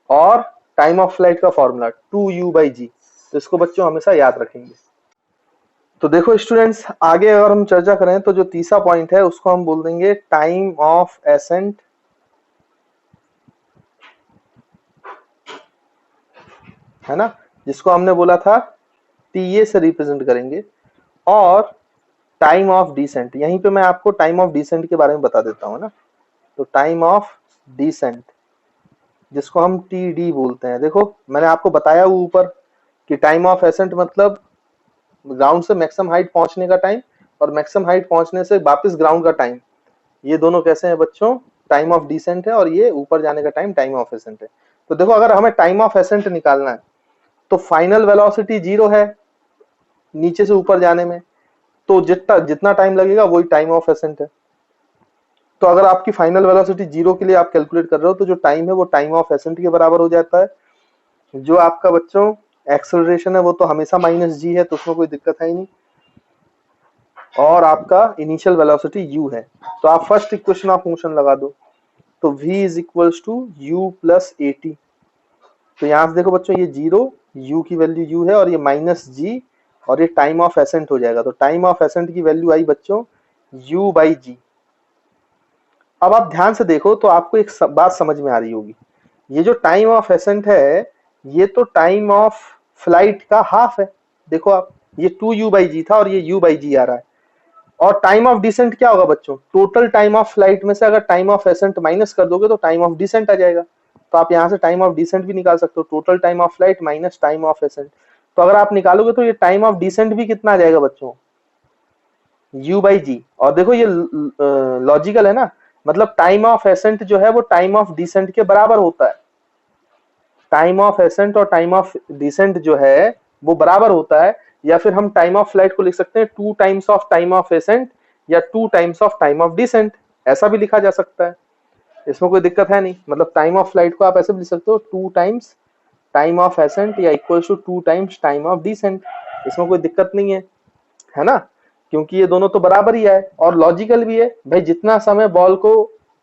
और टाइम ऑफ फ्लाइट का फॉर्मूला 2u बाई जी, तो इसको बच्चों हमेशा याद रखेंगे। तो देखो स्टूडेंट्स, आगे अगर हम चर्चा करें तो जो तीसरा पॉइंट है उसको हम बोल देंगे टाइम ऑफ एसेंट, है ना, जिसको हमने बोला था टीए से रिप्रेजेंट करेंगे। और टाइम ऑफ डिसेंट, यहीं पे मैं आपको टाइम ऑफ डिसेंट के बारे में बता देता हूँ ना। तो टाइम ऑफ डिसेंट जिसको हम टी डी बोलते हैं, देखो मैंने आपको बताया वो ऊपर कि टाइम ऑफ एसेंट मतलब ग्राउंड से मैक्सिमम हाइट पहुंचने का टाइम और मैक्सिमम हाइट पहुंचने से वापस ग्राउंड का टाइम, ये दोनों कैसे हैं बच्चों, टाइम ऑफ डिसेंट है, और ये ऊपर जाने का टाइम टाइम ऑफ एसेंट है। तो देखो अगर हमें टाइम ऑफ एसेंट निकालना है तो फाइनल वेलोसिटी 0 है नीचे से ऊपर जाने में, तो जितना जितना टाइम लगेगा वही टाइम ऑफ एसेंट है। तो अगर आपकी फाइनल वेलोसिटी 0 के लिए आप कैलकुलेट कर रहे हो तो जो टाइम है वो टाइम ऑफ एसेंट के बराबर हो जाता है। जो आपका बच्चों एक्सेलरेशन है वो तो हमेशा माइनस जी है, तो उसमें कोई दिक्कत है ही नहीं, और आपका इनिशियल वेलोसिटी यू है। तो आप फर्स्ट इक्वेशन ऑफ मोशन लगा दो, तो v is equals to u plus A T. तो यहाँ से देखो बच्चों ये 0, u की वैल्यू u है, और ये माइनस जी, और ये टाइम ऑफ एसेंट हो जाएगा। तो टाइम ऑफ एसेंट की वैल्यू आई बच्चों u बाई जी। अब आप ध्यान से देखो तो आपको एक बात समझ में आ रही होगी, ये जो टाइम ऑफ एसेंट है ये तो टाइम ऑफ फ्लाइट का हाफ है। देखो आप, ये 2u बाई जी था और ये u बाई जी आ रहा है। और टाइम ऑफ डिसेंट क्या होगा बच्चों, टोटल टाइम ऑफ फ्लाइट में से अगर टाइम ऑफ एसेंट माइनस कर दोगे तो टाइम ऑफ डिसेंट आ जाएगा। तो आप यहाँ से टाइम ऑफ डिसेंट भी निकाल सकते हो, total time of flight minus time of accent. तो अगर आप निकालोगे तो ये टाइम ऑफ डिसेंट भी कितना आ जाएगा बच्चों, u बाई जी। और देखो ये लॉजिकल है ना, मतलब टाइम ऑफ एसेंट जो है वो टाइम ऑफ डिसेंट के बराबर होता है। टाइम ऑफ एसेंट और टाइम ऑफ डिसेंट जो है वो बराबर होता है, या फिर हम टाइम ऑफ फ्लाइट को लिख सकते हैं 2 times of time of ascent या 2 times of time of descent, ऐसा भी लिखा जा सकता है, इसमें कोई दिक्कत है नहीं। मतलब टाइम ऑफ फ्लाइट को आप ऐसे भी लिख सकते हो 2 टाइम्स टाइम ऑफ एसेंट या equal to 2 times time of descent, इसमें कोई दिक्कत नहीं है ना, क्योंकि ये दोनों तो बराबर ही है और लॉजिकल भी है भाई। जितना समय बॉल को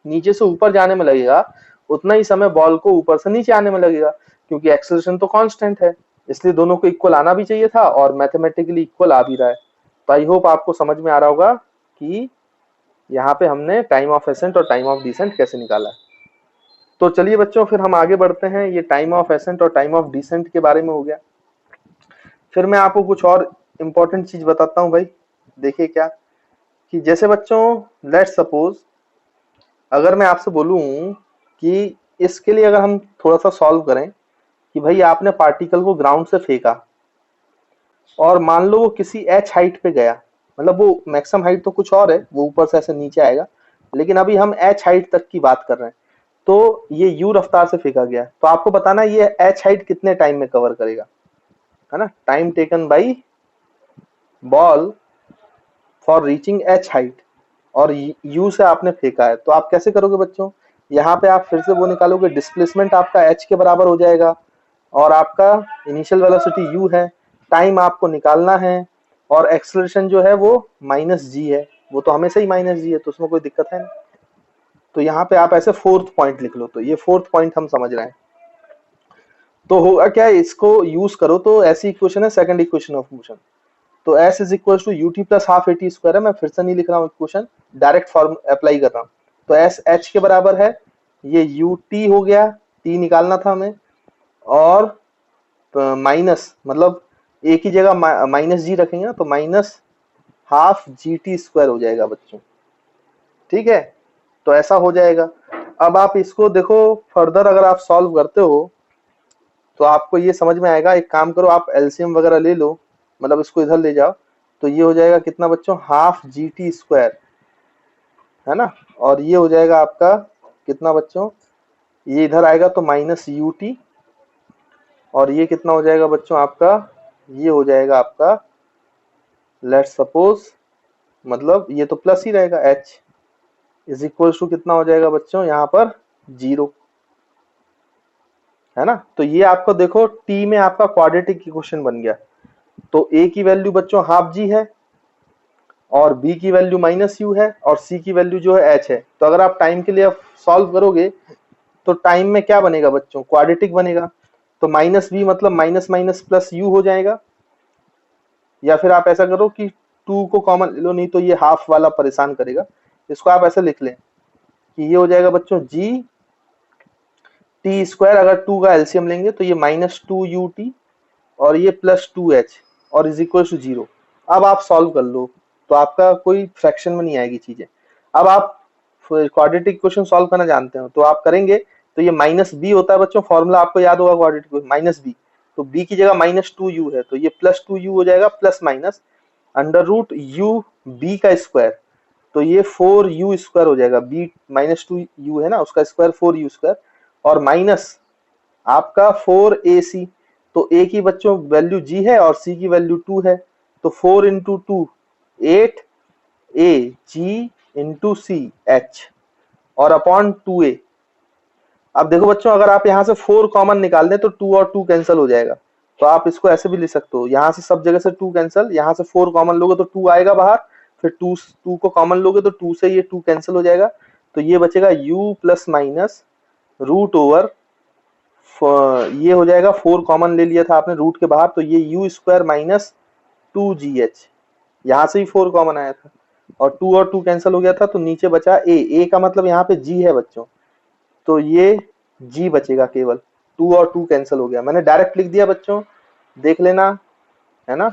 नीचे से ऊपर जाने में लगेगा उतना ही समय बॉल को ऊपर से नीचे आने में लगेगा, क्योंकि एक्सेलरेशन तो कांस्टेंट है, इसलिए दोनों को इक्वल आना भी चाहिए था और मैथमेटिकली इक्वल आ भी रहा है। तो आई होप आपको समझ में आ रहा होगा कि यहाँ पे हमने टाइम ऑफ एसेंट और टाइम ऑफ डिसेंट कैसे निकाला है। तो चलिए बच्चों फिर हम आगे बढ़ते हैं, ये टाइम ऑफ एसेंट और टाइम ऑफ डिसेंट के बारे में हो गया। फिर मैं आपको कुछ और इंपॉर्टेंट चीज बताता हूँ भाई। देखिए क्या, कि जैसे बच्चों लेट्स सपोज अगर मैं आपसे बोलूं कि इसके लिए अगर हम थोड़ा सा सॉल्व करें कि भाई आपने पार्टिकल को ग्राउंड से फेंका और मान लो वो किसी h हाइट पे गया, मतलब वो मैक्सिमम हाइट तो कुछ और है, वो ऊपर से ऐसे नीचे आएगा, लेकिन अभी हम h हाइट तक की बात कर रहे हैं। तो ये u रफ्तार से फेंका गया, तो आपको बताना ये h हाइट कितने टाइम में कवर करेगा, है ना, time taken by ball for reaching h height, और u से आपने फेंका है। तो आप कैसे करोगे बच्चों, यहाँ पे आप फिर से वो निकालोगे, डिस्प्लेसमेंट आपका h के बराबर हो जाएगा और आपका इनिशियल वेलोसिटी u है, टाइम आपको निकालना है, और एक्सेलरेशन जो है वो माइनस जी है, वो तो हमेशा ही माइनस जी है, तो उसमें कोई दिक्कत है नहीं। तो यहाँ पे आप ऐसे फोर्थ पॉइंट लिख लो, तो ये फोर्थ पॉइंट हम समझ रहे हैं। तो होगा क्या, इसको यूज करो तो ऐसी इक्वेशन है सेकंड इक्वेशन ऑफ मोशन। तो s is equal to U T plus half A T square है, मैं फिर से नहीं लिख रहा हूँ इक्वेशन, डायरेक्ट फॉर्म अप्लाई कर रहा हूँ। तो s h के बराबर है, ये ut हो गया, t निकालना था हमें, और माइनस मतलब एक ही जगह माइनस जी रखेंगे तो minus half G T square हो जाएगा बच्चों, ठीक है। तो ऐसा हो जाएगा। अब आप इसको देखो फर्दर अगर आप सॉल्व करते हो तो आपको ये समझ में आएगा। एक काम करो, आप एलसीएम वगैरह ले लो, मतलब इसको इधर ले जाओ, तो ये हो जाएगा कितना बच्चों, हाफ जी टी स्क्वायर, है ना, और ये हो जाएगा आपका कितना बच्चों, ये इधर आएगा तो माइनस यू टी, और ये कितना हो जाएगा बच्चों आपका, ये हो जाएगा आपका लेट्स सपोज, मतलब ये तो प्लस ही रहेगा, h इज इक्वल टू कितना हो जाएगा बच्चों यहाँ पर 0, है ना। तो ये आपको देखो t में आपका क्वाड्रेटिक इक्वेशन बन गया। तो a की वैल्यू बच्चों हाफ जी है, और b की वैल्यू माइनस यू है, और c की वैल्यू जो है h है। तो अगर आप टाइम के लिए सॉल्व करोगे तो टाइम में क्या बनेगा बच्चों, क्वाड्रेटिक बनेगा। तो माइनस b मतलब माइनस माइनस प्लस u हो जाएगा, या फिर आप ऐसा करो कि 2 को कॉमन ले लो, नहीं तो ये हाफ वाला परेशान करेगा। इसको आप ऐसे लिख लें कि ये हो जाएगा बच्चों जी टी स्क्वायर, अगर 2 का एलसीएम लेंगे तो ये -2ut और ये +2h और इज इक्वल टू 0। अब आप सॉल्व कर लो तो आपका कोई फ्रैक्शन में नहीं आएगी चीजें। अब आप क्वाड्रेटिक इक्वेशन सॉल्व करना जानते हो तो आप करेंगे, तो ये -b होता है बच्चों, फॉर्मूला आपको याद होगा क्वाड्रेटिक -b, तो b की जगह -2u है तो ये +2u हो जाएगा, प्लस माइनस √u b का स्क्वायर, तो ये 4u स्क्वायर हो जाएगा, b -2u है ना उसका स्क्वायर 4u स्क्वायर, और माइनस आपका 4ac, तो a की बच्चों वैल्यू g है और c की वैल्यू 2 है, तो 4 into 2 8 a g into C h और अपॉन 2a। अब देखो बच्चों अगर आप यहाँ से 4 कॉमन निकाल दें तो 2 और 2 कैंसिल हो जाएगा, तो आप इसको ऐसे भी लिख सकते हो, यहाँ से सब जगह से 2 कैंसिल, यहाँ से 4 कॉमन लोगे तो 2 आएगा बाहर, फिर 2 को कॉमन लोगे तो 2 से ये 2 कैंसिल हो जाएगा, तो ये बचेगा u plus minus root over, ये हो जाएगा 4 कॉमन ले लिया था आपने रूट के बाहर, तो ये u स्क्वायर माइनस 2gh, यहाँ से ही 4 कॉमन आया था और 2 और 2 कैंसिल हो गया था, तो नीचे बचा a का मतलब यहाँ पे g है बच्चों, तो ये g बचेगा केवल, 2 और 2 कैंसिल हो गया, मैंने डायरेक्ट लिख दिया बच्चों, देख लेना है ना,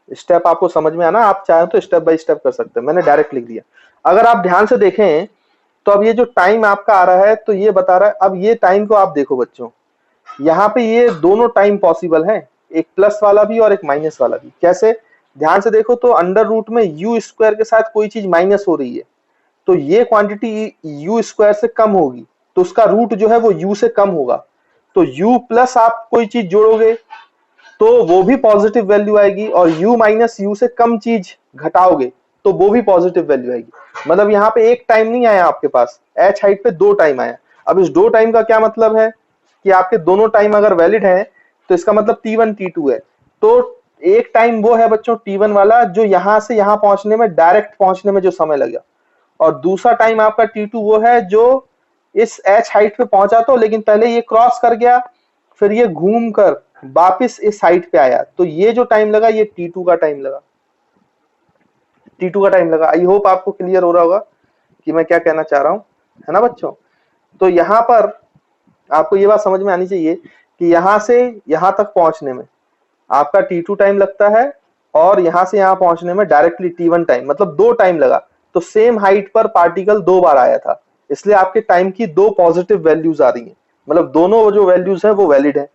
स्टेप आपको समझ में आना, आप चाहे तो स्टेप बाय स्टेप कर सकते हैं, मैंने डायरेक्ट लिख दिया। अगर आप ध्यान से देखें तो अब ये जो टाइम आपका आ रहा है तो ये बता रहा है, अब ये टाइम को आप देखो बच्चों, यहाँ पे ये दोनों टाइम पॉसिबल है, एक प्लस वाला भी और एक माइनस वाला भी। कैसे, ध्यान से देखो तो अंडर रूट में यू स्क्वायर के साथ कोई चीज माइनस हो रही है तो ये क्वांटिटी यू स्क्वायर से कम होगी, तो उसका रूट जो है वो u से कम होगा, तो u प्लस आप कोई चीज जोड़ोगे तो वो भी पॉजिटिव वैल्यू आएगी, और u माइनस यू से कम चीज घटाओगे तो वो भी पॉजिटिव वैल्यू आएगी। मतलब यहाँ पे एक टाइम नहीं आया आपके पास, h हाइट पे 2 टाइम आया। अब इस 2 टाइम का क्या मतलब है कि आपके दोनों टाइम अगर वैलिड है तो इसका मतलब t1 t2 है, तो एक टाइम वो है बच्चों t1 वाला जो यहाँ से यहाँ पहुंचने में, डायरेक्ट पहुंचने में जो समय लगेगा, और दूसरा टाइम आपका t2 वो है जो इस h हाइट पे पहुंचा तो, लेकिन पहले ये क्रॉस कर गया, फिर ये घूम कर वापिस इस हाइट पे आया, तो ये जो टाइम लगा ये t2 का टाइम लगा, t2 का टाइम लगा। आई होप आपको क्लियर हो रहा होगा कि मैं क्या कहना चाह रहा हूं, है ना बच्चों। तो यहाँ पर आपको ये बात समझ में आनी चाहिए कि यहाँ से यहाँ तक पहुंचने में आपका t2 टाइम लगता है, और यहाँ से यहाँ पहुंचने में डायरेक्टली t1 टाइम, मतलब 2 टाइम लगा, तो सेम हाइट पर पार्टिकल 2 बार आया था, इसलिए आपके टाइम की 2 पॉजिटिव वैल्यूज आ रही हैं, मतलब दोनों जो वैल्यूज है वो वैलिड है।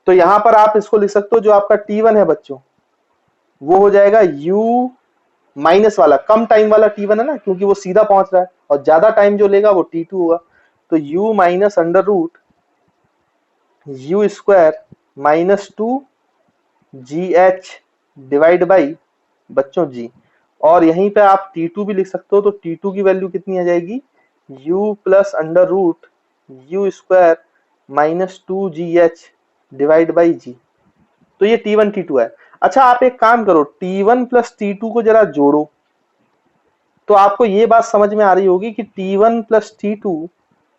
तो यहाँ पर आप इसको लिख सकते हो, जो आपका t1 है बच्चों वो हो जाएगा u माइनस वाला, कम टाइम वाला t1 है ना, क्योंकि वो सीधा पहुंच रहा है, और ज्यादा टाइम जो लेगा वो t2 होगा, तो u minus under root u square minus 2 gh divide by बच्चों g, और यहीं पे आप t2 भी लिख सकते हो, तो t2 की वैल्यू कितनी आ जाएगी, u plus under root u square minus 2gh divide by g, तो ये t1 t2 है। अच्छा आप एक काम करो, t1 प्लस t2 को जरा जोड़ो, तो आपको ये बात समझ में आ रही होगी कि t1 प्लस t2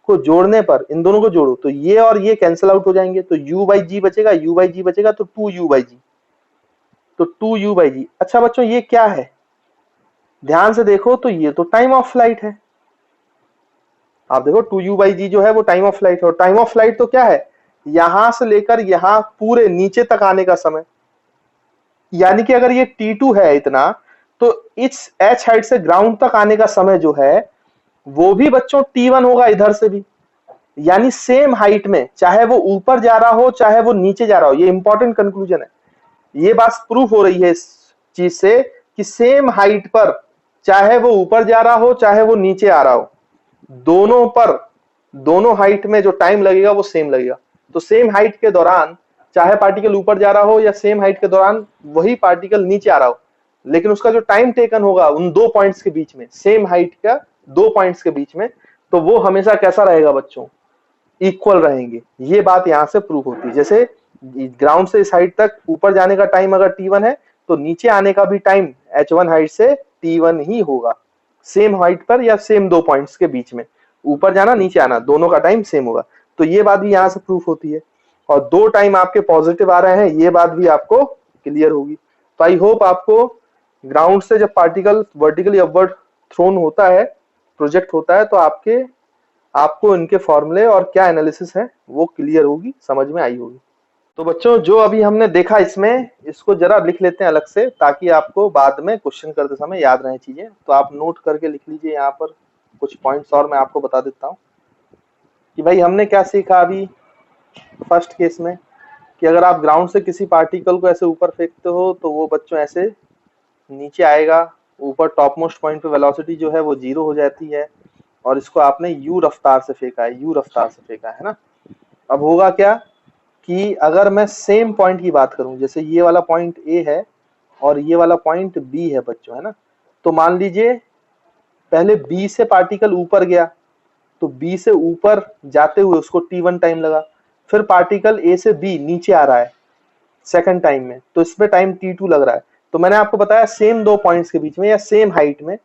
को जोड़ने पर, इन दोनों को जोड़ो तो ये और ये कैंसिल आउट हो जाएंगे, तो u बाई जी बचेगा, u बाई जी बचेगा, तो 2u बाई जी, तो 2u बाई जी। अच्छा बच्चों ये क्या है, ध्यान से देखो तो ये तो टाइम ऑफ फ्लाइट है, आप देखो 2u बाई जी जो है वो टाइम ऑफ फ्लाइट है, और टाइम ऑफ फ्लाइट तो क्या है, यहां से लेकर यहां पूरे नीचे तक आने का समय, यानी कि अगर ये t2 है इतना, तो इस h हाइट से ग्राउंड तक आने का समय जो है वो भी बच्चों t1 होगा इधर से भी, यानी सेम हाइट में, चाहे वो ऊपर जा रहा हो चाहे वो नीचे जा रहा हो, ये इंपॉर्टेंट कंक्लूजन है, ये बात प्रूफ हो रही है इस चीज से कि सेम हाइट पर, चाहे वो ऊपर जा रहा हो चाहे वो नीचे आ रहा हो, दोनों पर, दोनों हाइट में जो टाइम लगेगा वो सेम लगेगा। तो सेम हाइट के दौरान चाहे पार्टिकल ऊपर जा रहा हो या सेम हाइट के दौरान वही पार्टिकल नीचे आ रहा हो, लेकिन उसका जो टाइम टेकन होगा उन 2 पॉइंट्स के बीच में, सेम हाइट का 2 पॉइंट्स के बीच में, तो वो हमेशा कैसा रहेगा बच्चों, इक्वल रहेंगे। ये बात यहां से प्रूफ होती है, जैसे ग्राउंड से इस हाइट तक ऊपर जाने का टाइम अगर t1 है तो नीचे आने का भी टाइम h1 हाइट से t1 ही होगा, सेम हाइट पर या सेम 2 पॉइंट्स के बीच में, ऊपर जाना नीचे आना दोनों का टाइम सेम होगा। तो ये बात भी यहां से प्रूफ होती है, और 2 टाइम आपके पॉजिटिव आ रहे हैं, ये बात भी आपको क्लियर होगी। तो आई होप आपको ग्राउंड से जब पार्टिकल वर्टिकली अपवर्ड थ्रोन होता है, प्रोजेक्ट होता है, तो आपको इनके फॉर्मूले और क्या एनालिसिस है वो क्लियर होगी, समझ में आई होगी। तो बच्चों जो अभी हमने देखा इसमें, इसको जरा लिख लेते हैं अलग से, ताकि आपको बाद में क्वेश्चन करते समय याद रहे चीजें। तो आप नोट करके लिख लीजिए यहाँ पर कुछ पॉइंट्स, और मैं आपको बता देता हूँ कि भाई हमने क्या सीखा अभी फर्स्ट केस में, कि अगर आप ग्राउंड से किसी पार्टिकल को ऐसे ऊपर फेंकते हो तो वो बच्चों ऐसे नीचे आएगा, ऊपर टॉप मोस्ट पॉइंट पे वेलोसिटी जो है वो 0 हो जाती है, और इसको आपने यू रफ्तार से फेंका है, यू रफ्तार से फेंका है ना। अब होगा क्या कि अगर मैं सेम पॉइंट की बात करूं, जैसे ये वाला पॉइंट ए है और ये वाला पॉइंट बी है बच्चों, है ना। तो मान लीजिए पहले बी से पार्टिकल ऊपर गया, तो बी से ऊपर जाते हुए उसको t1 टाइम लगा, फिर पार्टिकल ए से बी नीचे आ रहा है सेकंड टाइम में, तो इसमें टाइम t2 लग रहा है। तो मैंने आपको बताया सेम दो पॉइंट्स के बीच में या सेम हाइट में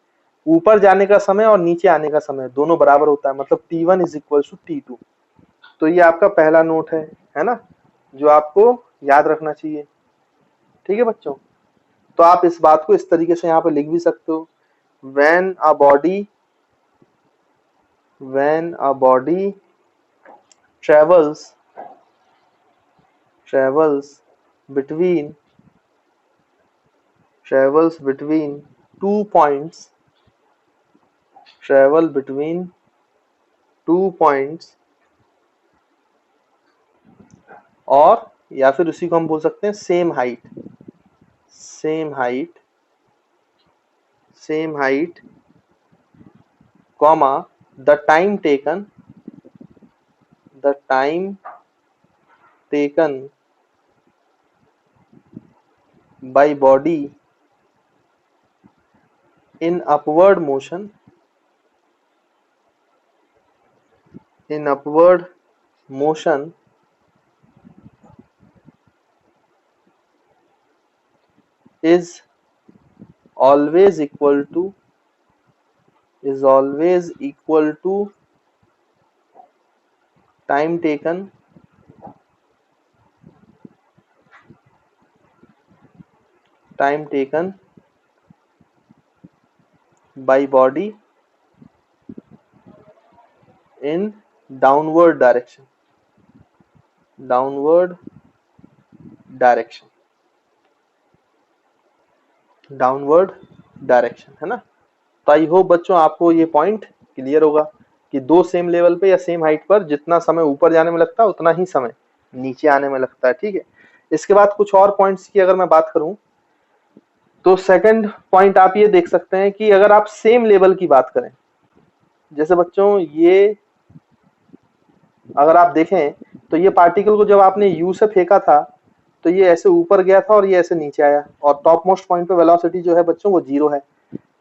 ऊपर जाने का समय और नीचे आने का समय दोनों बराबर होता है, मतलब t1 is equal to t2। तो ये आपका पहला नोट है ना, जो आपको याद रखना चाहिए। ठीक है बच्चों, तो आप इस बात को इस तरीके से यहाँ पे लिख भी सकते हो, when a body travels between two points, और या फिर उसी को हम बोल सकते हैं same height comma the time taken by body in upward motion is always equal to time taken by body in downward direction, है ना। तो आई होप बच्चों आपको ये पॉइंट क्लियर होगा कि दो सेम लेवल पे या सेम हाइट पर जितना समय ऊपर जाने में लगता है उतना ही समय नीचे आने में लगता है। ठीक है, इसके बाद कुछ और पॉइंट्स की अगर मैं बात करूं, तो सेकंड पॉइंट आप ये देख सकते हैं कि अगर आप सेम लेवल की बात करें, जैसे बच्चों ये अगर आप देखें तो ये पार्टिकल को जब आपने यू से फेंका था तो ये ऐसे ऊपर गया था और ये ऐसे नीचे आया, और टॉप मोस्ट पॉइंट पे वेलोसिटी जो है बच्चों वो 0 है।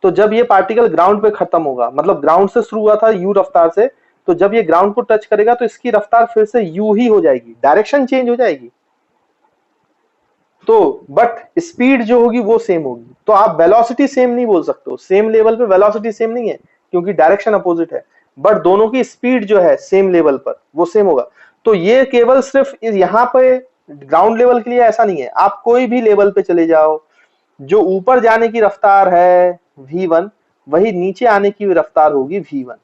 तो जब ये पार्टिकल ग्राउंड पे खत्म होगा, मतलब ग्राउंड से शुरू हुआ था यू रफ्तार से, तो जब ये ग्राउंड को टच करेगा तो इसकी रफ्तार फिर से यू ही हो जाएगी, डायरेक्शन चेंज हो जाएगी। तो बट स्पीड जो होगी वो सेम होगी। तो आप वेलोसिटी सेम नहीं बोल सकते हो, सेम लेवल पे वेलोसिटी सेम नहीं है क्योंकि डायरेक्शन अपोजिट है, बट दोनों की स्पीड जो है सेम लेवल पर वो सेम होगा। तो ये केवल सिर्फ यहाँ पे ग्राउंड लेवल के लिए ऐसा नहीं है, आप कोई भी लेवल पे चले जाओ, जो ऊपर जाने की रफ्तार है v1 वही नीचे आने की रफ्तार होगी v1।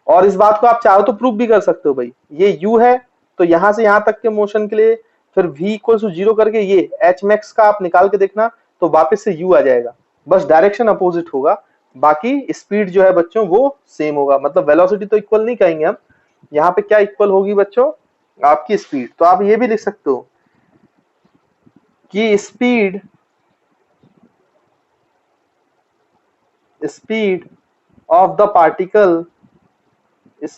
और इस बात को आप चाहो तो प्रूव भी कर सकते हो, भाई ये u है तो यहां से यहां तक के मोशन के लिए फिर v इक्वल टू 0 करके ये h max का आप निकाल के देखना तो वापस से u आ जाएगा, बस डायरेक्शन अपोजिट होगा, बाकी स्पीड जो है बच्चों वो सेम होगा। मतलब वेलोसिटी तो इक्वल नहीं कहेंगे हम, यहाँ पे क्या इक्वल होगी बच्चों, आपकी स्पीड। तो आप ये भी लिख सकते हो कि speed of the particle is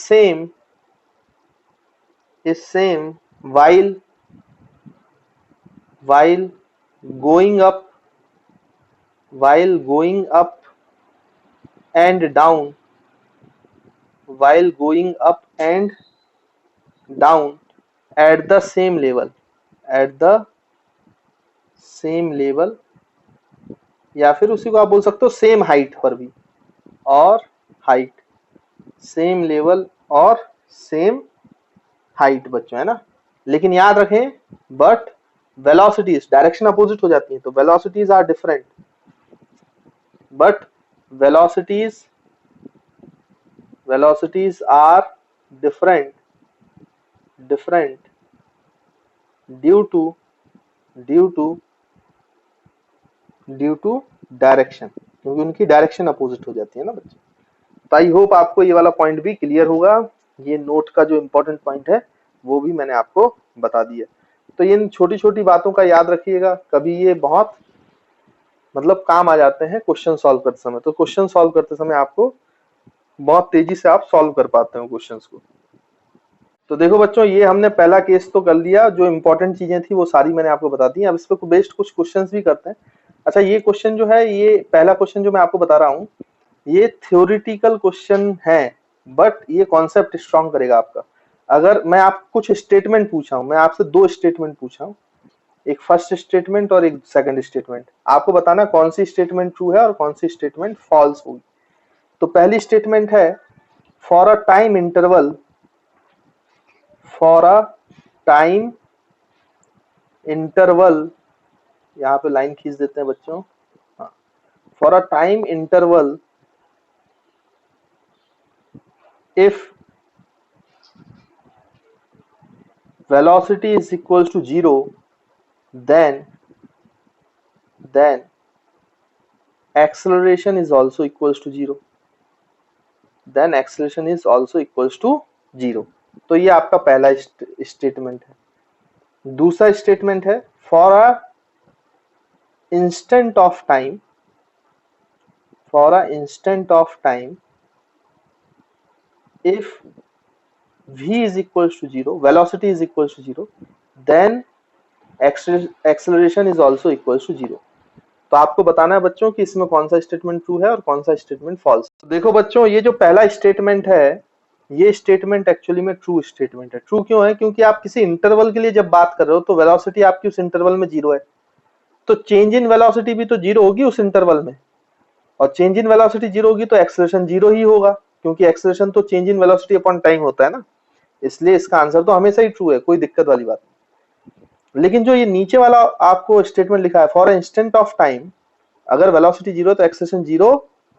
same while going up and down at the same level, या फिर उसी को आप बोल सकते हो सेम हाइट पर भी, और हाइट सेम लेवल और सेम हाइट बच्चों, है ना। लेकिन याद रखें बट वेलोसिटीज डायरेक्शन अपोजिट हो जाती है, तो velocities are different, but velocities are different due to direction, क्योंकि उनकी डायरेक्शन अपोजिट हो जाती है ना बच्चे। तो आई होप आपको ये वाला पॉइंट भी क्लियर होगा। ये नोट का जो इम्पोर्टेंट पॉइंट है वो भी मैंने आपको बता दिया। तो इन छोटी छोटी बातों का याद रखिएगा, कभी ये बहुत मतलब काम आ जाते हैं क्वेश्चन सॉल्व करते समय। तो क्वेश्चन सॉल्व करते समय आपको बहुत तेजी से आप सॉल्व कर पाते हो क्वेश्चंस को। तो देखो बच्चों, ये हमने पहला केस तो कर लिया, जो इंपॉर्टेंट चीजें थी वो सारी मैंने आपको बता दी। अब इस पे बेस्ड कुछ क्वेश्चंस भी करते हैं। अच्छा, ये क्वेश्चन जो है, ये पहला क्वेश्चन जो मैं आपको बता रहा हूँ, ये थ्योरेटिकल क्वेश्चन है, बट ये कॉन्सेप्ट स्ट्रॉन्ग करेगा आपका। अगर मैं आप कुछ स्टेटमेंट पूछा हूं, मैं आपसे दो स्टेटमेंट पूछा हूं, एक फर्स्ट स्टेटमेंट और एक सेकंड स्टेटमेंट, आपको बताना कौन सी स्टेटमेंट ट्रू है और कौन सी स्टेटमेंट फॉल्स होगी। तो पहली स्टेटमेंट है फॉर अ टाइम इंटरवल, यहाँ पे लाइन खींच देते हैं बच्चों, for a time interval if velocity is equals to 0, then acceleration is also equals to 0, तो ये आपका पहला स्टेटमेंट है। दूसरा स्टेटमेंट है for a instant of time, if v is equals to 0, velocity is equals to 0, then acceleration is also equals to 0। तो आपको बताना है बच्चों कि इसमें कौन सा स्टेटमेंट ट्रू है और कौन सा स्टेटमेंट फॉल्स। तो देखो बच्चों, ये जो पहला स्टेटमेंट है, ये स्टेटमेंट एक्चुअली में ट्रू स्टेटमेंट है। ट्रू क्यों है? क्योंकि आप किसी इंटरवल के लिए जब बात कर रहे हो तो वेलोसिटी आपकी उस इंटरवल में 0 है, तो चेंज इन वेलोसिटी भी तो 0 होगी उस इंटरवल में, और चेंज इन वेलोसिटी 0 होगी तो एक्सेलरेशन 0 ही होगा, क्योंकि एक्सेलरेशन तो change in velocity upon time होता है ना। इसलिए इसका आंसर तो हमेशा ही ट्रू है, कोई दिक्कत वाली बात नहीं। लेकिन जो ये नीचे वाला आपको स्टेटमेंट लिखा है फॉर इंस्टेंट ऑफ टाइम, अगर वेलोसिटी 0 है तो एक्सेलरेशन 0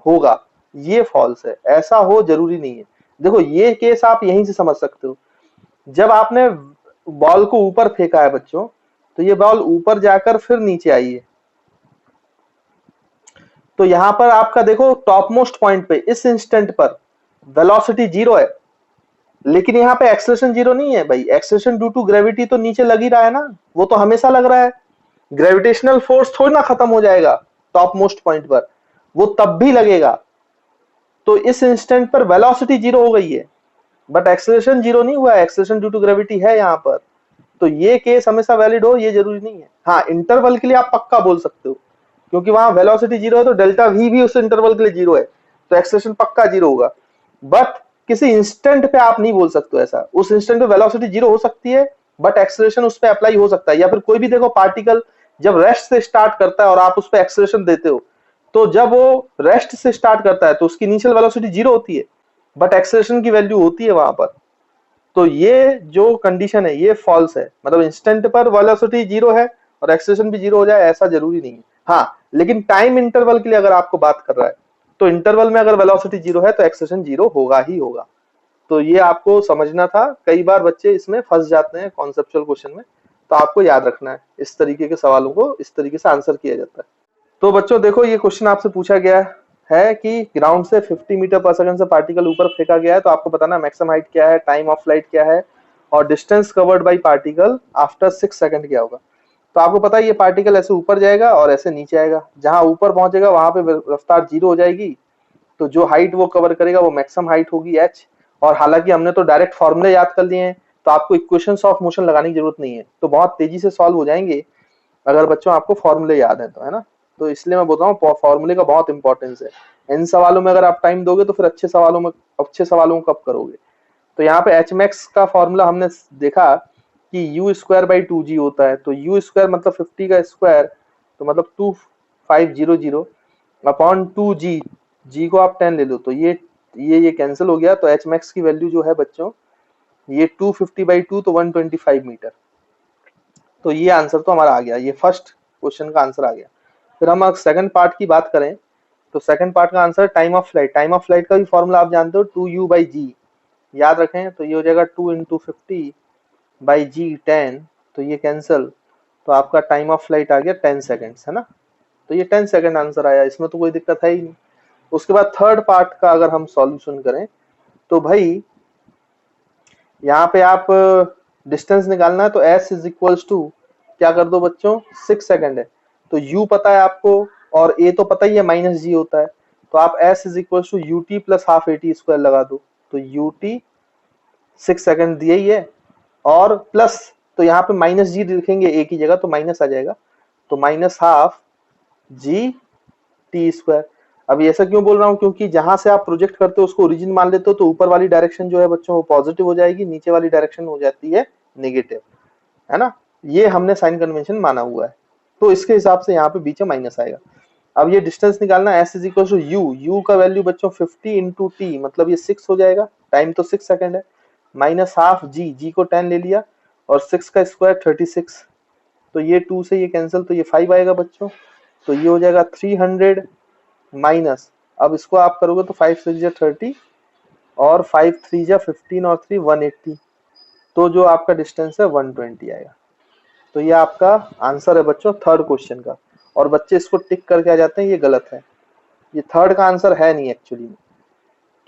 होगा, ये फॉल्स है। ऐसा हो जरूरी नहीं है। देखो, ये केस आप यहीं से समझ सकते हो। जब आपने बॉल को ऊपर फेंका है बच्चों, तो ये बॉल ऊपर जाकर फिर नीचे आई है, तो यहां पर आपका देखो टॉप मोस्ट पॉइंट पे इस इंस्टेंट पर वेलोसिटी 0 है, लेकिन यहाँ पे एक्सेलरेशन 0 नहीं है भाई। एक्सेलरेशन ड्यू टू ग्रेविटी तो नीचे लग ही रहा है ना, वो तो हमेशा लग रहा है। ग्रेविटेशनल फोर्स थोड़ी ना खत्म हो जाएगा टॉप मोस्ट पॉइंट पर, वो तब भी लगेगा। तो इस इंस्टेंट पर वेलोसिटी 0 हो गई है, बट एक्सेलरेशन 0 नहीं हुआ है, एक्सेलरेशन ड्यू टू ग्रेविटी है यहाँ पर। तो ये केस हमेशा वैलिड हो ये जरूरी नहीं है। हाँ, इंटरवल के लिए आप पक्का बोल सकते हो, क्योंकि वहां वेलोसिटी 0 है तो डेल्टा वी भी उस इंटरवल के लिए 0 है, तो एक्सेलरेशन पक्का 0 होगा। बट किसी इंस्टेंट पे आप नहीं बोल सकते ऐसा। उस इंस्टेंट पे वेलोसिटी 0 हो सकती है, बट एक्सेलरेशन उस पे अप्लाई हो सकता है। या फिर कोई भी देखो पार्टिकल जब रेस्ट से स्टार्ट करता है और आप उस पे एक्सेलरेशन देते हो, तो जब वो रेस्ट से स्टार्ट करता है तो उसकी इनिशियल वेलोसिटी 0 होती है, बट एक्सेलरेशन की वैल्यू होती है वहां पर। तो ये जो कंडीशन है ये फॉल्स है, मतलब इंस्टेंट पर वेलोसिटी 0 है और एक्सेलरेशन भी 0 हो जाए ऐसा जरूरी नहीं है। हाँ, लेकिन टाइम इंटरवल के लिए अगर आपको बात कर रहा है, तो इंटरवल में अगर वेलोसिटी 0 है तो एक्सेलरेशन 0 होगा ही होगा। तो ये आपको समझना था। कई बार बच्चे इसमें फंस जाते हैं कॉन्सेप्चुअल क्वेश्चन में, तो आपको याद रखना है इस तरीके के सवालों को इस तरीके से आंसर किया जाता है। तो बच्चों देखो, ये क्वेश्चन आपसे पूछा गया है कि ग्राउंड से 50 मीटर पर सेकंड से पार्टिकल ऊपर फेंका गया है, तो आपको बताना मैक्सिमम हाइट क्या है, टाइम ऑफ फ्लाइट क्या है, और distance covered by particle after 6 second क्या होगा। तो आपको पता है ये पार्टिकल ऐसे ऊपर जाएगा और ऐसे नीचे आएगा, जहां ऊपर पहुंचेगा वहां पे रफ्तार 0 हो जाएगी, तो जो हाइट वो कवर करेगा वो मैक्सिमम हाइट होगी h। और हालांकि हमने तो डायरेक्ट फॉर्मूले याद कर लिए हैं, तो आपको इक्वेशंस ऑफ मोशन लगाने की जरूरत नहीं है, तो बहुत तेजी से सॉल्व हो जाएंगे अगर बच्चों आपको फॉर्मूले याद है तो, है ना। तो इसलिए मैं बोल रहा हूँ फॉर्मूले का बहुत इंपॉर्टेंस है। इन सवालों में अगर आप टाइम दोगे तो फिर अच्छे सवालों को कब करोगे। तो यहाँ पे एच मैक्स का फॉर्मूला हमने देखा कि यू स्क्वायर बाई 2g होता है, तो यू स्क्वायर मतलब 50 का स्क्वायर, तो मतलब 2500 अपॉन 2g, जी को आप 10 ले लो, तो ये ये कैंसिल हो गया, तो एच मैक्स की वैल्यू जो है बच्चों ये 250/2 तो 125 मीटर। तो ये आंसर तो हमारा आ गया, ये फर्स्ट क्वेश्चन का आंसर आ गया। फिर हम सेकंड पार्ट की बात करें तो सेकंड पार्ट का answer time of flight. Time of flight का भी फॉर्मूला आप जानते हो 2u/g, याद रखें। तो ये हो जाएगा 2 × 50/g 10, तो ये कैंसिल, तो आपका टाइम ऑफ फ्लाइट आ गया 10 सेकेंड्स, है ना। तो ये 10 सेकंड आंसर आया, इसमें तो कोई दिक्कत है ही नहीं। उसके बाद थर्ड पार्ट का अगर हम सॉल्यूशन करें तो भाई यहाँ पे आप डिस्टेंस निकालना है तो s इज इक्वल्स टू क्या कर दो बच्चों, 6 सेकंड है, तो u पता है आपको और a तो पता ही है, -g होता है, तो आप s is equals to ut plus half at² लगा दो, तो ut 6 सेकंड दिए ही है, और प्लस तो यहाँ पे -g लिखेंगे a की जगह तो माइनस आ जाएगा, तो -12g t²। अब ऐसा क्यों बोल रहा हूँ, क्योंकि जहां से आप प्रोजेक्ट करते हो उसको ओरिजिन मान लेते हो, तो ऊपर वाली डायरेक्शन जो है बच्चों वो पॉजिटिव हो जाएगी, नीचे वाली डायरेक्शन हो जाती है नेगेटिव, है ना। ये हमने साइन कन्वेंशन माना हुआ है, तो इसके हिसाब से यहाँ पे बीच में माइनस आएगा। अब ये डिस्टेंस निकालना है, s is equal to u का वैल्यू बच्चों 50 × t, मतलब ये 6 हो जाएगा, टाइम तो 6 सेकंड है, -12g, g को 10 ले लिया, और 6 का स्क्वायर 36, तो ये 2 से ये कैंसिल, तो ये 5 आएगा बच्चों, तो ये हो जाएगा 300 माइनस, अब इसको आप करोगे तो 5 6 जा 30 और 5 3 जा 15 और 3 180, तो जो आपका डिस्टेंस है 120 आएगा। तो ये आपका आंसर है बच्चों थर्ड क्वेश्चन का, और बच्चे इसको टिक करके आ जाते हैं, ये गलत है, ये थर्ड का आंसर है नहीं एक्चुअली में,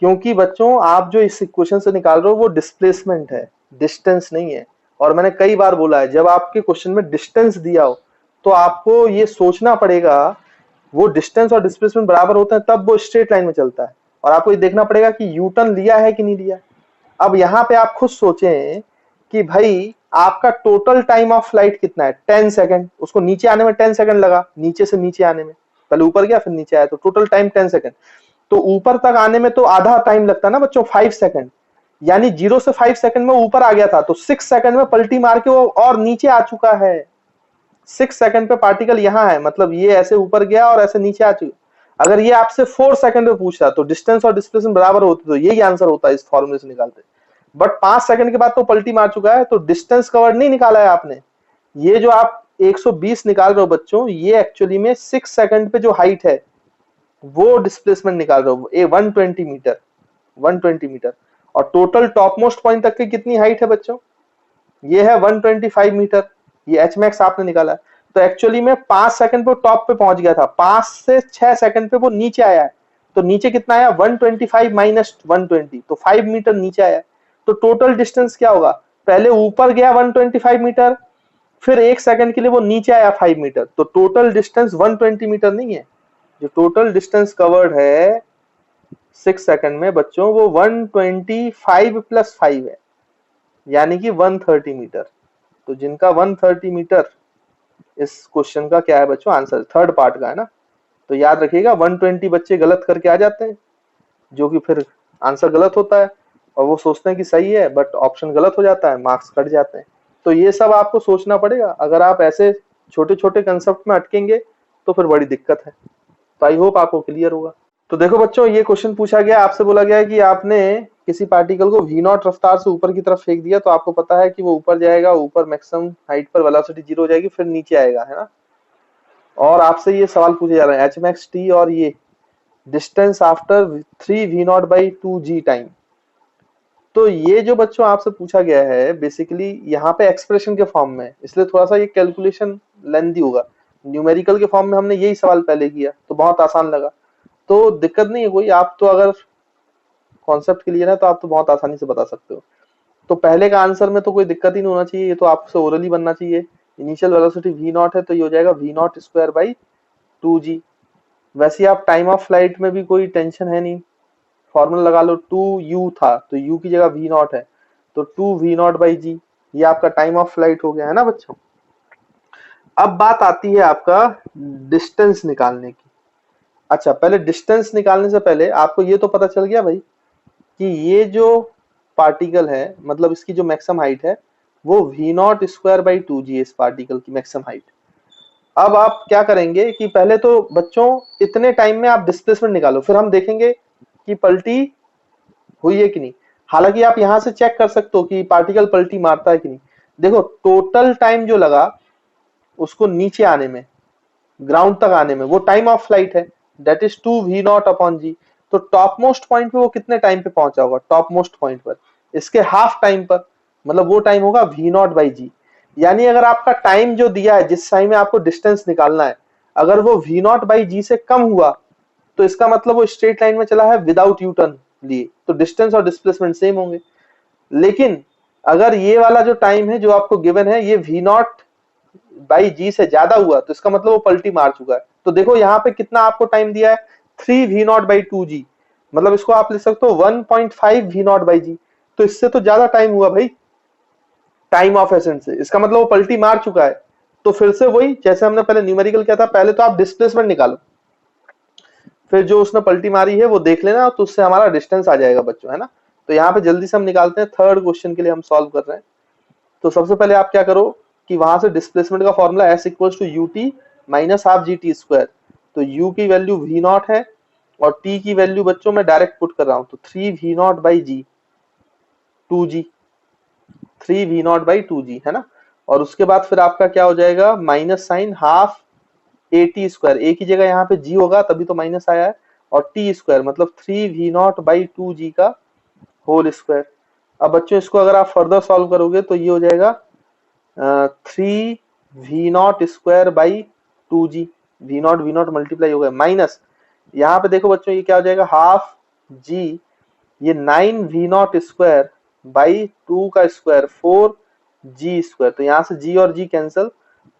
क्योंकि बच्चों आप जो इस इक्वेशन से निकाल रहे हो वो डिस्प्लेसमेंट है, डिस्टेंस नहीं है। और मैंने कई बार बोला है, जब आपके क्वेश्चन में डिस्टेंस दिया हो तो आपको ये सोचना पड़ेगा वो डिस्टेंस और डिस्प्लेसमेंट बराबर होते हैं तब वो स्ट्रेट लाइन में चलता है, और आपको ये देखना पड़ेगा कि यू टर्न लिया है कि नहीं लिया। अब यहाँ पे आप खुद सोचें कि भाई आपका टोटल टाइम ऑफ फ्लाइट कितना है, 10 सेकंड, उसको नीचे आने में 10 सेकंड लगा, नीचे से नीचे आने में, पहले ऊपर गया फिर नीचे आया, तो टोटल टाइम 10 सेकंड, तो ऊपर तक आने में तो आधा टाइम लगता है ना बच्चों, 5 सेकंड, यानी 0 से 5 सेकंड में ऊपर आ गया था, तो 6 सेकंड में पलटी मार के वो और नीचे आ चुका है। 6 सेकंड पे पार्टिकल यहाँ है, मतलब ये ऐसे ऊपर गया और ऐसे नीचे आ चुका। अगर ये आपसे 4 सेकंड में पूछ रहा तो डिस्टेंस और डिस्प्लेसमेंट बराबर होते, तो यही आंसर होता है इस फॉर्मूले से निकालते। बट 5 सेकंड के बाद तो पलटी मार चुका है, तो डिस्टेंस कवर नहीं निकाला है आपने। ये जो आप 120 निकाल रहे हो बच्चों, ये एक्चुअली में 6 सेकंड पे जो हाइट है वो डिस्प्लेसमेंट निकाल रहे हो, 120 मीटर, 120 मीटर। और टोटल टॉप मोस्ट पॉइंट तक की कितनी हाइट है बच्चों, ये है 125 मीटर, ये एच मैक्स आपने निकाला है। तो एक्चुअली में 5 सेकंड पे टॉप पे पहुंच गया था, 5 से 6 सेकंड पे वो नीचे आया है, तो नीचे कितना आया 125 माइनस 120, तो 5 मीटर नीचे आया। तो टोटल डिस्टेंस क्या होगा, पहले ऊपर गया 125 मीटर, फिर 1 सेकंड के लिए वो नीचे आया 5 मीटर, तो टोटल डिस्टेंस 120 मीटर नहीं है। जो टोटल डिस्टेंस कवर्ड है 6 सेकंड में बच्चों वो 125 + 5 है, यानी कि 130 मीटर। तो जिनका 130 मीटर इस क्वेश्चन का क्या है बच्चों आंसर, थर्ड पार्ट का है ना। तो याद रखिएगा 120 बच्चे गलत करके आ जाते हैं, जो कि फिर आंसर गलत होता है, और वो सोचते हैं कि सही है बट ऑप्शन गलत हो जाता है, मार्क्स कट जाते हैं। तो ये सब आपको सोचना पड़ेगा, अगर आप ऐसे छोटे छोटे कंसेप्ट में अटकेंगे तो फिर बड़ी दिक्कत है। तो आई होप आपको क्लियर होगा। तो देखो बच्चों, ये क्वेश्चन पूछा गया, आपसे बोला गया है कि आपने किसी पार्टिकल को v0 रफ्तार से ऊपर की तरफ फेंक दिया, तो आपको पता है कि वो ऊपर जाएगा, ऊपर मैक्सिमम हाइट पर वेलोसिटी 0 हो जाएगी, फिर नीचे आएगा, है ना। और आपसे ये सवाल पूछे जा रहे हैं hmax t और ये डिस्टेंस आफ्टर 3v0/2g टाइम। तो ये जो बच्चों आपसे पूछा गया है बेसिकली यहाँ पे एक्सप्रेशन के फॉर्म में, इसलिए थोड़ा सा ये कैलकुलेशन लेंथी होगा। न्यूमेरिकल के फॉर्म में हमने यही सवाल पहले किया तो बहुत आसान लगा, तो दिक्कत नहीं है कोई, आप तो अगर कॉन्सेप्ट क्लियर है तो आप तो बहुत आसानी से बता सकते हो। तो पहले का आंसर में तो कोई दिक्कत ही नहीं होना चाहिए, ये तो आपसे ओरली बनना चाहिए। इनिशियल वेलोसिटी v0 है तो ये हो जाएगा v0² / 2g। वैसे आप टाइम ऑफ फ्लाइट में भी कोई टेंशन है नहीं, फॉर्मूला लगा लो, 2u था तो u की जगह v0 है, तो 2v0/g, ये आपका टाइम ऑफ फ्लाइट हो गया, है ना बच्चों। अब बात आती है आपका डिस्टेंस निकालने की। अच्छा, पहले डिस्टेंस निकालने से पहले आपको ये तो पता चल गया भाई कि ये जो पार्टिकल है, मतलब इसकी जो मैक्सिमम हाइट है वो v0² / 2g है, इस पार्टिकल की मैक्सिमम हाइट। अब आप क्या करेंगे कि पहले तो बच्चों इतने टाइम में आप डिस्प्लेसमेंट निकालो, फिर हम देखेंगे कि पलटी हुई है कि नहीं। हालांकि आप यहां से चेक कर सकते हो कि पार्टिकल पलटी मारता है कि नहीं। देखो टोटल टाइम जो लगा उसको नीचे आने में, ग्राउंड तक आने में, वो टाइम ऑफ फ्लाइट है, दैट इज 2v0/g। तो टॉप मोस्ट पॉइंट पे वो कितने टाइम पे पहुंचा होगा, टॉप मोस्ट पॉइंट पर इसके हाफ टाइम पर, मतलब वो टाइम होगा v0/g। यानी अगर आपका टाइम जो दिया है, जिस टाइम में आपको डिस्टेंस निकालना है, अगर वो v0/g से कम हुआ तो इसका मतलब वो स्ट्रेट लाइन में चला है विदाउट यू टर्न लिए, तो डिस्टेंस और डिस्प्लेसमेंट सेम होंगे। लेकिन अगर ये वाला जो टाइम है जो आपको गिवन है ये v0/g से ज्यादा हुआ तो इसका मतलब वो पलटी मार चुका है। तो देखो यहाँ पे कितना आपको टाइम दिया है, 3v0/2g, मतलब इसको आप लिख सकते हो 1.5v0/g। तो इससे तो ज्यादा टाइम हुआ भाई टाइम ऑफ एसेंस से, इसका मतलब वो पलटी मार चुका है। तो फिर से वही जैसे हमने पहले न्यूमेरिकल किया था, पहले तो आप डिस्प्लेसमेंट निकालो, फिर जो उसने पलटी मारी है वो देख लेना, तो उससे हमारा डिस्टेंस आ जाएगा बच्चों, है ना। तो यहाँ पे जल्दी से हम निकालते हैं, थर्ड क्वेश्चन के लिए हम सॉल्व कर रहे हैं। तो सबसे पहले आप क्या करो कि वहां से डिस्प्लेसमेंट का formula S equals to ut minus half GT square. तो u की वैल्यू v0 है और t की वैल्यू बच्चों मैं डायरेक्ट पुट कर रहा हूं, तो 3v0/g 2g, 3v0/2g, है ना। और उसके बाद फिर आपका क्या हो जाएगा, minus sign half at square, a की जगह यहाँ पे g होगा तभी तो माइनस आया है, और t स्क्वायर मतलब 3v0/2g का होल स्क्वायर। अब बच्चों इसको अगर आप फर्दर सॉल्व करोगे तो ये हो जाएगा 3v0 स्क्वायर/2g, v0 मल्टीप्लाई हो गया, माइनस यहाँ पे देखो बच्चों ये क्या हो जाएगा, हाफ g, ये 9v0 स्क्वायर/2 का स्क्वायर 4g स्क्वायर, तो यहाँ से g और g कैंसिल,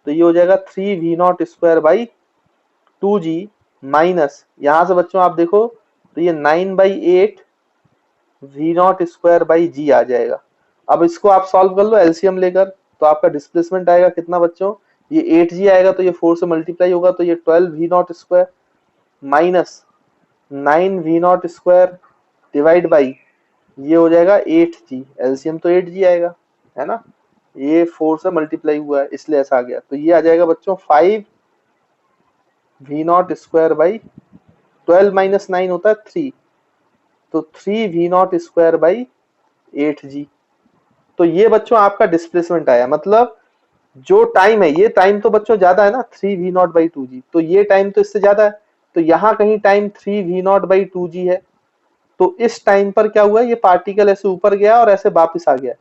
तो ये हो जाएगा 3v0 स्क्वायर/2g माइनस यहाँ से बच्चों आप देखो तो ये 9/8 v0 स्क्वायर/g आ जाएगा। अब इसको आप सॉल्व कर लो एलसीएम लेकर, तो आपका डिस्प्लेसमेंट आएगा कितना बच्चों, ये 8g आएगा, तो ये 4 से मल्टीप्लाई होगा तो ये 12v0 square minus 9v0 square divide by ये हो जाएगा 8g, एलसीएम तो 8g आएगा, है ना। ये 4 से मल्टीप्लाई हुआ है इसलिए ऐसा आ गया, तो ये आ जाएगा बच्चों 5v0 स्क्वायर/12 माइनस 9 होता है 3, तो 3v0 स्क्वायर/8g। तो ये बच्चों आपका डिस्प्लेसमेंट आया, मतलब जो टाइम है, ये टाइम तो बच्चों ज्यादा है ना 3v0/2g, तो ये टाइम तो इससे ज्यादा है, तो यहाँ कहीं टाइम 3v0/2g है। तो इस टाइम पर क्या हुआ, ये पार्टिकल ऐसे ऊपर गया और ऐसे वापस आ गया,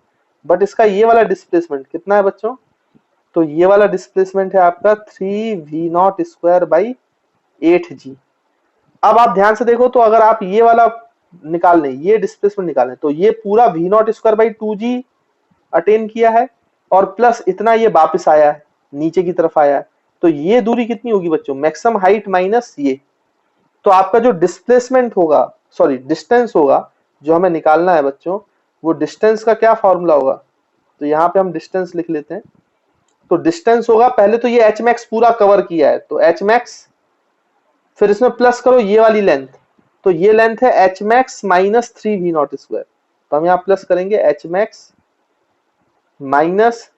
बट इसका ये वाला डिस्प्लेसमेंट कितना है बच्चों, तो ये वाला डिस्प्लेसमेंट है आपका 3v0 स्क्वायर/8g। अब आप ध्यान से देखो, तो अगर आप ये वाला निकाल लें, ये डिस्प्लेसमेंट निकालें, तो ये पूरा v0 स्क्वायर/2g अटेन किया है और प्लस इतना ये वापस आया है, नीचे की तरफ आया है, तो ये दूरी कितनी होगी बच्चों, मैक्सिमम हाइट माइनस ये। तो आपका जो डिस्प्लेसमेंट होगा, सॉरी डिस्टेंस होगा जो हमें निकालना है बच्चों, वो डिस्टेंस का क्या फॉर्मूला होगा, तो यहाँ पे हम डिस्टेंस लिख लेते हैं। तो डिस्टेंस होगा, पहले तो ये एच मैक्स पूरा कवर किया है, तो एच मैक्स, फिर इसमें प्लस करो ये वाली लेंथ, तो ये लेंथ है H max minus 3v0 square, तो हम यहाँ प्लस करेंगे एच मैक्स माइनस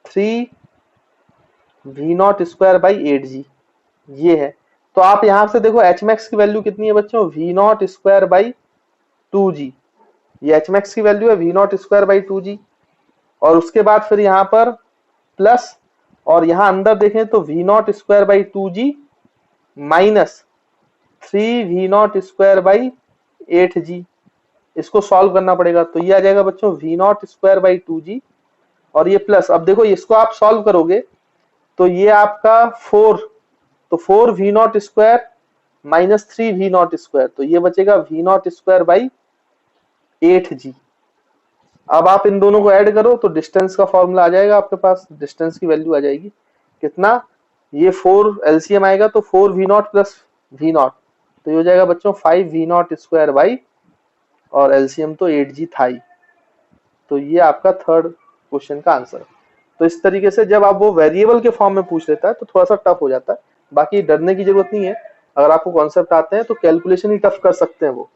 3v0 स्क्वायर/8g, ये है। तो आप यहां से देखो एच मैक्स की वैल्यू कितनी है बच्चों, v0 स्क्वायर/2g, ये एच मैक्स की वैल्यू है v0 स्क्वायर/2g। और उसके बाद फिर यहाँ पर प्लस, और यहाँ अंदर देखें तो v0 स्क्वायर/2g माइनस 3v0 स्क्वायर/8g, इसको सॉल्व करना पड़ेगा, तो ये आ जाएगा बच्चों v0 स्क्वायर/2g और ये प्लस, अब देखो इसको आप सॉल्व करोगे तो ये आपका 4, तो 4v0 square minus 3v0 square, तो ये बचेगा v0 स्क्वायर/8g। अब आप इन दोनों को ऐड करो तो डिस्टेंस का फॉर्मूला आ जाएगा आपके पास, डिस्टेंस की वैल्यू आ जाएगी कितना, ये 4 एलसीएम आएगा तो 4v0 प्लस v0, तो ये हो जाएगा बच्चों 5v0 स्क्वायर/, और एलसीएम तो 8g था ही। तो ये आपका थर्ड क्वेश्चन का आंसर है। तो इस तरीके से जब आप वो वेरिएबल के फॉर्म में पूछ लेता है तो थोड़ा सा टफ हो जाता है, बाकी डरने की जरूरत नहीं है, अगर आपको कॉन्सेप्ट आते हैं तो कैलकुलेशन ही टफ कर सकते हैं, वो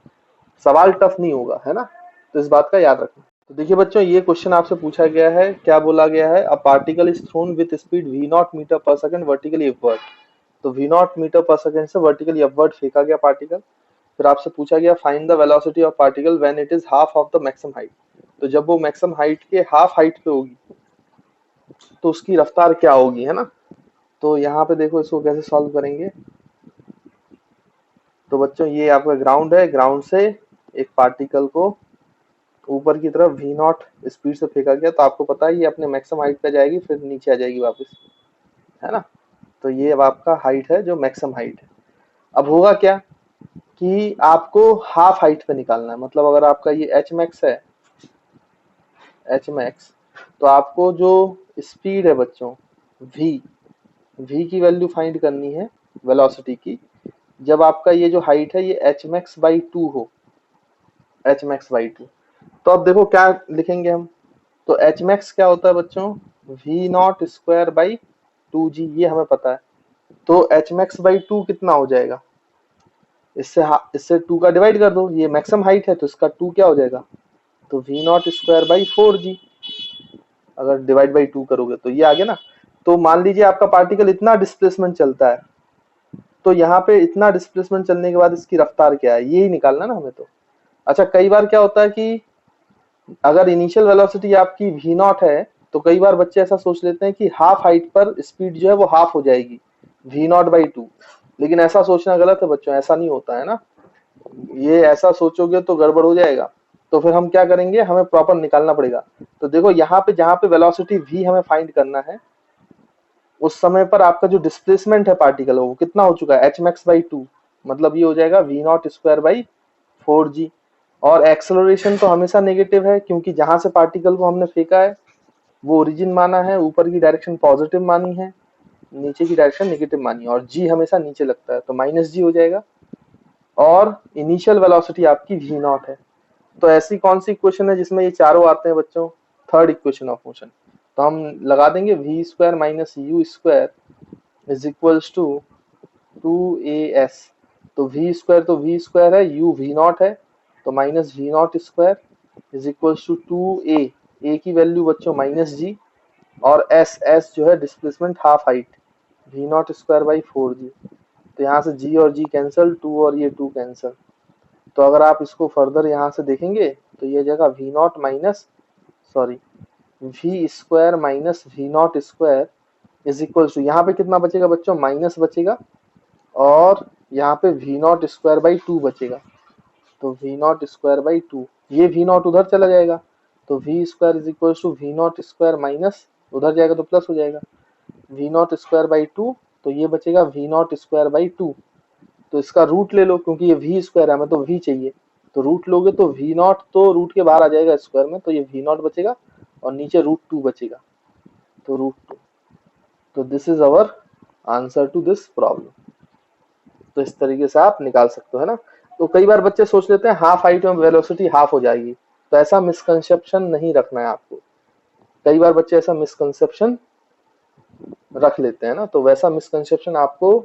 सवाल टफ नहीं होगा, है ना। तो इस बात का याद रखना। तो देखिए बच्चों ये क्वेश्चन आपसे पूछा गया है, क्या बोला गया है, a particle is thrown with speed v0 metre per second vertically upward. तो v0 मीटर पर सेकंड से वर्टिकली अपवर्ड फेंका गया पार्टिकल, फिर आपसे पूछा गया find the velocity of particle when it is half of the maximum height. तो जब वो मैक्सिमम हाइट के हाफ हाइट पे होगी तो उसकी रफ्तार क्या होगी, है ना। तो यहाँ पे देखो इसको कैसे सॉल्व करेंगे। तो बच्चों ये आपका ग्राउंड है, ग्राउंड से एक पार्टिकल को ऊपर की तरफ v नॉट स्पीड से फेंका गया, तो आपको पता है ये अपने मैक्सिमम हाइट पे जाएगी फिर नीचे आ जाएगी वापस, है ना। तो ये अब आपका हाइट है जो मैक्सिमम हाइट है। अब होगा क्या कि आपको हाफ हाइट पे निकालना है, मतलब अगर आपका ये एच मैक्स है, एच मैक्स, तो आपको जो स्पीड है बच्चों v की वैल्यू फाइंड करनी है वेलोसिटी की, जब आपका ये जो हाइट है ये एच मैक्स बाई 2 हो, एच मैक्स बाई 2। तो अब देखो क्या लिखेंगे हम। तो एच मैक्स क्या होता है बच्चों, we not square by 2g, ये हमें पता है। तो एच मैक्स बाई 2 कितना हो जाएगा, इससे 2 का डिवाइड कर दो, ये मैक्सिमम हाइट है तो इसका 2 क्या हो जाएगा, तो we not square by 4g। अगर डिवाइड बाई 2 करोगे तो ये आ गया ना। तो मान लीजिए आपका पार्टिकल इतना डिस्प्लेसमेंट चलता है, तो यहाँ पे इतना डिस्प्लेसमेंट चलने के बाद इसकी रफ्तार क्या है, यही निकालना ना हमें तो। अच्छा कई बार क्या होता है कि अगर इनिशियल वेलोसिटी आपकी v नॉट है तो कई बार बच्चे ऐसा सोच लेते हैं कि हाफ हाइट पर स्पीड जो है वो हाफ हो जाएगी v नॉट बाई 2, लेकिन ऐसा सोचना गलत है बच्चों, ऐसा नहीं होता है ना। ये ऐसा सोचोगे तो गड़बड़ हो जाएगा। तो फिर हम क्या करेंगे, हमें प्रॉपर निकालना पड़ेगा। तो देखो यहाँ पे जहाँ पे वेलोसिटी v हमें फाइंड करना है, उस समय पर आपका जो डिस्प्लेसमेंट है पार्टिकल वो कितना हो चुका है, एच मैक्स बाई 2, मतलब ये हो जाएगा v not square by 4g। और एक्सेलरेशन तो हमेशा नेगेटिव है, क्योंकि जहां से पार्टिकल को हमने फेंका है वो ओरिजिन माना है, ऊपर की डायरेक्शन पॉजिटिव मानी है, नीचे की डायरेक्शन नेगेटिव मानी है, और जी हमेशा नीचे लगता है तो माइनस जी हो जाएगा। और इनिशियल वेलोसिटी आपकी v नॉट है। तो ऐसी कौन सी इक्वेशन है जिसमें ये चारों आते हैं बच्चों, थर्ड इक्वेशन ऑफ मोशन। तो हम लगा देंगे v square minus U square is equals to 2as। तो v स्क्वायर है, u v नॉट है, तो minus v not square is equals to 2a, a की वैल्यू बच्चों माइनस जी, और s जो है displacement half height, v not square by 4g। तो यहाँ से g और g कैंसल, 2 और ये 2 कैंसल। तो अगर आप इसको फर्दर यहाँ से देखेंगे तो ये जगह v not minus sorry v square minus v not square is equals to, यहाँ पे कितना बचेगा बच्चों, माइनस बचेगा, और यहाँ पे v नॉट स्क्वायर बाई 2 बचेगा। तो v नॉट स्क्वायर बाई 2, ये v नॉट उधर चला जाएगा, तो v square is equal to v not square minus उधर जाएगा तो प्लस हो जाएगा, v नॉट स्क्वायर बाई 2, तो ये बचेगा v नॉट स्क्वायर बाई 2। तो इसका रूट ले लो, क्योंकि ये v स्क्वायर है, हमें तो v चाहिए, तो रूट लोगे तो v नॉट तो रूट के बाहर आ जाएगा स्क्वायर में, तो ये v नॉट बचेगा और नीचे √2 बचेगा, तो √2। तो this is our answer to this problem. तो इस तरीके से आप निकाल सकते हो, है ना। तो कई बार बच्चे सोच लेते हैं हाफ हाइट में वेलोसिटी हाफ हो जाएगी, तो ऐसा मिसकंसेप्शन नहीं रखना है आपको। कई बार बच्चे ऐसा मिसकंसेप्शन रख लेते हैं ना, तो वैसा मिसकंसेप्शन आपको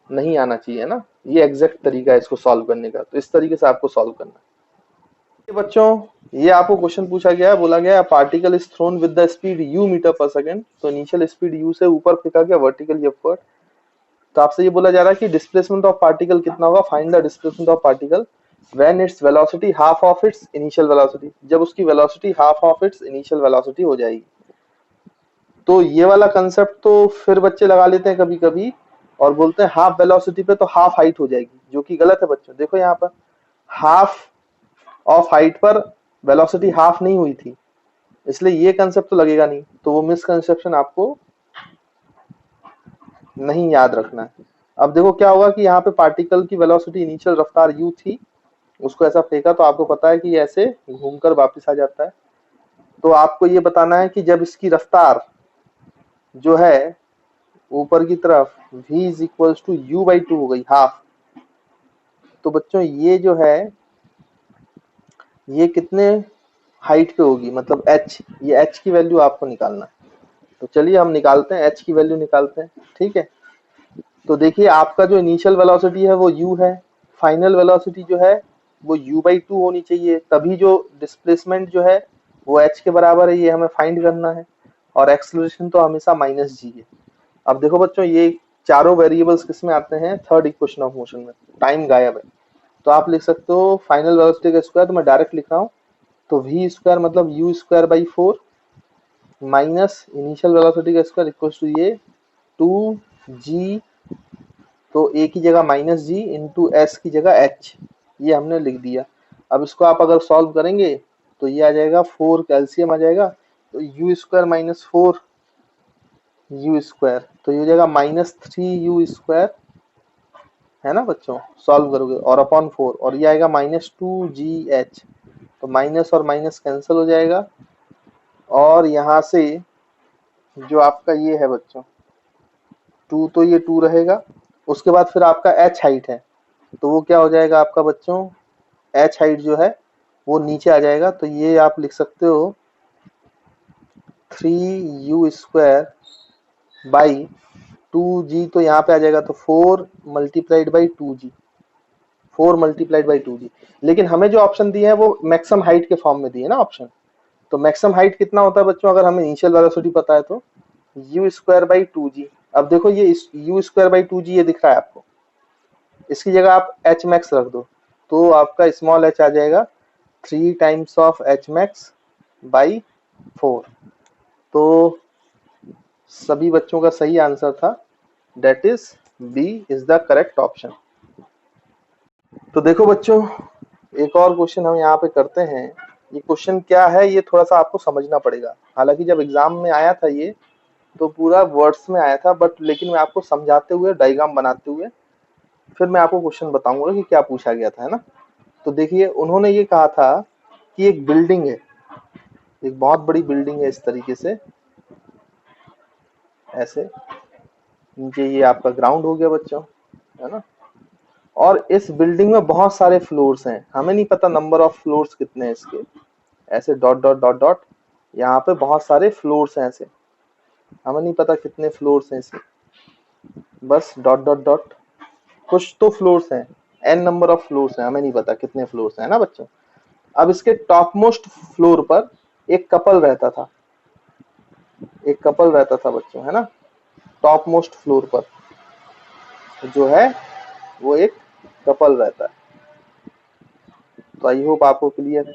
नहीं आना चाहिए ना। ये एग्जैक्ट तरीका है इसको सॉल्व करने का, तो इस तरीके से आपको सॉल्व करना है। बच्चों ये आपको क्वेश्चन पूछा गया है, बोला गया है particle is thrown with the speed u metre per second. तो इनिशियल स्पीड u से ऊपर फेंका गया वर्टिकली अपवर्ड। तो आपसे ये बोला जा रहा है कि डिस्प्लेसमेंट ऑफ पार्टिकल कितना होगा, find the displacement of particle when its velocity half of its initial velocity, जब उसकी velocity half of its initial velocity हो जाएगी। तो ये वाला कंसेप्ट तो फिर बच्चे लगा लेते हैं कभी कभी और बोलते हैं हाफ वेलोसिटी पे तो हाफ हाइट हो जाएगी, जो कि गलत है बच्चों। देखो यहाँ पर हाफ ऑफ हाइट पर वेलोसिटी हाफ नहीं हुई थी, इसलिए ये कंसेप्ट तो लगेगा नहीं, तो वो मिसकंसेप्शन आपको नहीं याद रखना है। अब देखो क्या होगा कि यहाँ पे पार्टिकल की वेलोसिटी इनिशियल रफ्तार u थी, उसको ऐसा फेंका तो आपको पता है कि ऐसे घूमकर वापस आ जाता है। तो आपको ये बताना है कि जब इसकी रफ्तार जो है ऊपर की तरफ v is equals to u by 2 हो गई हाफ, तो बच्चों ये जो है ये कितने हाइट पे होगी, मतलब h, ये h की वैल्यू आपको निकालना है। तो चलिए हम निकालते हैं, h की वैल्यू निकालते हैं, ठीक है। तो देखिए आपका जो इनिशियल वेलोसिटी है वो u है, फाइनल वेलोसिटी जो है वो u बाई 2 होनी चाहिए, तभी जो डिस्प्लेसमेंट जो है वो h के बराबर है, ये हमें फाइंड करना है। और एक्सेलरेशन तो हमेशा माइनस जी है। अब देखो बच्चों ये चारों वेरिएबल्स किस में आते हैं, थर्ड इक्वेशन ऑफ मोशन में, टाइम गायब है। तो आप लिख सकते हो फाइनल वेलोसिटी का स्क्वायर, तो मैं डायरेक्ट लिख रहा हूँ, तो v स्क्वायर मतलब u square by 4 minus initial velocity का स्क्वायर इक्वल टू ये 2g, तो a की जगह माइनस जी इंटू एस की जगह h, ये हमने लिख दिया। अब इसको आप अगर सॉल्व करेंगे तो ये आ जाएगा 4 कैल्शियम आ जाएगा, तो you square minus 4 you square, तो ये हो जाएगा माइनस 3 यू स्क्वायर, है ना बच्चों, सॉल्व करोगे, और अपॉन 4, और ये आएगा माइनस 2gh, तो माइनस और माइनस कैंसिल हो जाएगा, और यहाँ से जो आपका ये है बच्चों 2, तो ये 2 रहेगा, उसके बाद फिर आपका h हाइट है, तो वो क्या हो जाएगा आपका बच्चों, h हाइट जो है वो नीचे आ जाएगा, तो ये आप लिख सकते हो 3u स्क्वायर बाई 2g, तो यहाँ पे आ जाएगा तो 4 multiplied by 2g, 4 multiplied by 2g। लेकिन हमें जो ऑप्शन दिए हैं वो मैक्सिमम हाइट के फॉर्म में दिए है ना ऑप्शन, तो मैक्सिमम हाइट कितना होता है बच्चों, अगर हमें इनिशियल वेलोसिटी पता है तो u स्क्वायर बाई 2g। अब देखो ये u स्क्वायर बाई 2g ये दिख रहा है आपको, इसकी जगह आप h मैक्स रख दो, तो आपका स्मॉल h आ जाएगा 3 times of h max by 4। तो सभी बच्चों का सही आंसर था, that is B is the correct option. तो देखो बच्चों, एक और क्वेश्चन हम यहाँ पे करते हैं। ये क्वेश्चन क्या है ये थोड़ा सा आपको समझना पड़ेगा, हालांकि जब एग्जाम में आया था ये तो पूरा वर्ड्स में आया था, बट लेकिन मैं आपको समझाते हुए डायग्राम बनाते हुए फिर मैं आपको क्वेश्चन बताऊंगा कि क्या पूछा गया था, है ना। तो देखिए उन्होंने ये कहा था कि एक बिल्डिंग है, एक बहुत बड़ी बिल्डिंग है, इस तरीके से ऐसे, नीचे ये आपका ग्राउंड हो गया बच्चों, है ना, और इस बिल्डिंग में बहुत सारे फ्लोर्स हैं, हमें नहीं पता नंबर ऑफ फ्लोर्स कितने हैं इसके, ऐसे डॉट डॉट डॉट डॉट, यहाँ पे बहुत सारे फ्लोर्स हैं ऐसे, हमें नहीं पता कितने फ्लोर्स हैं इसके, बस डॉट डॉट डॉट, कुछ तो फ्लोर्स हैं, एन नंबर ऑफ फ्लोर्स हैं, हमें नहीं पता कितने फ्लोर्स हैं ना बच्चों। अब इसके टॉप मोस्ट फ्लोर पर एक कपल रहता था, एक कपल रहता था बच्चों, है ना, टॉप मोस्ट फ्लोर पर जो है वो एक कपल रहता है। तो आई होप आपको क्लियर है।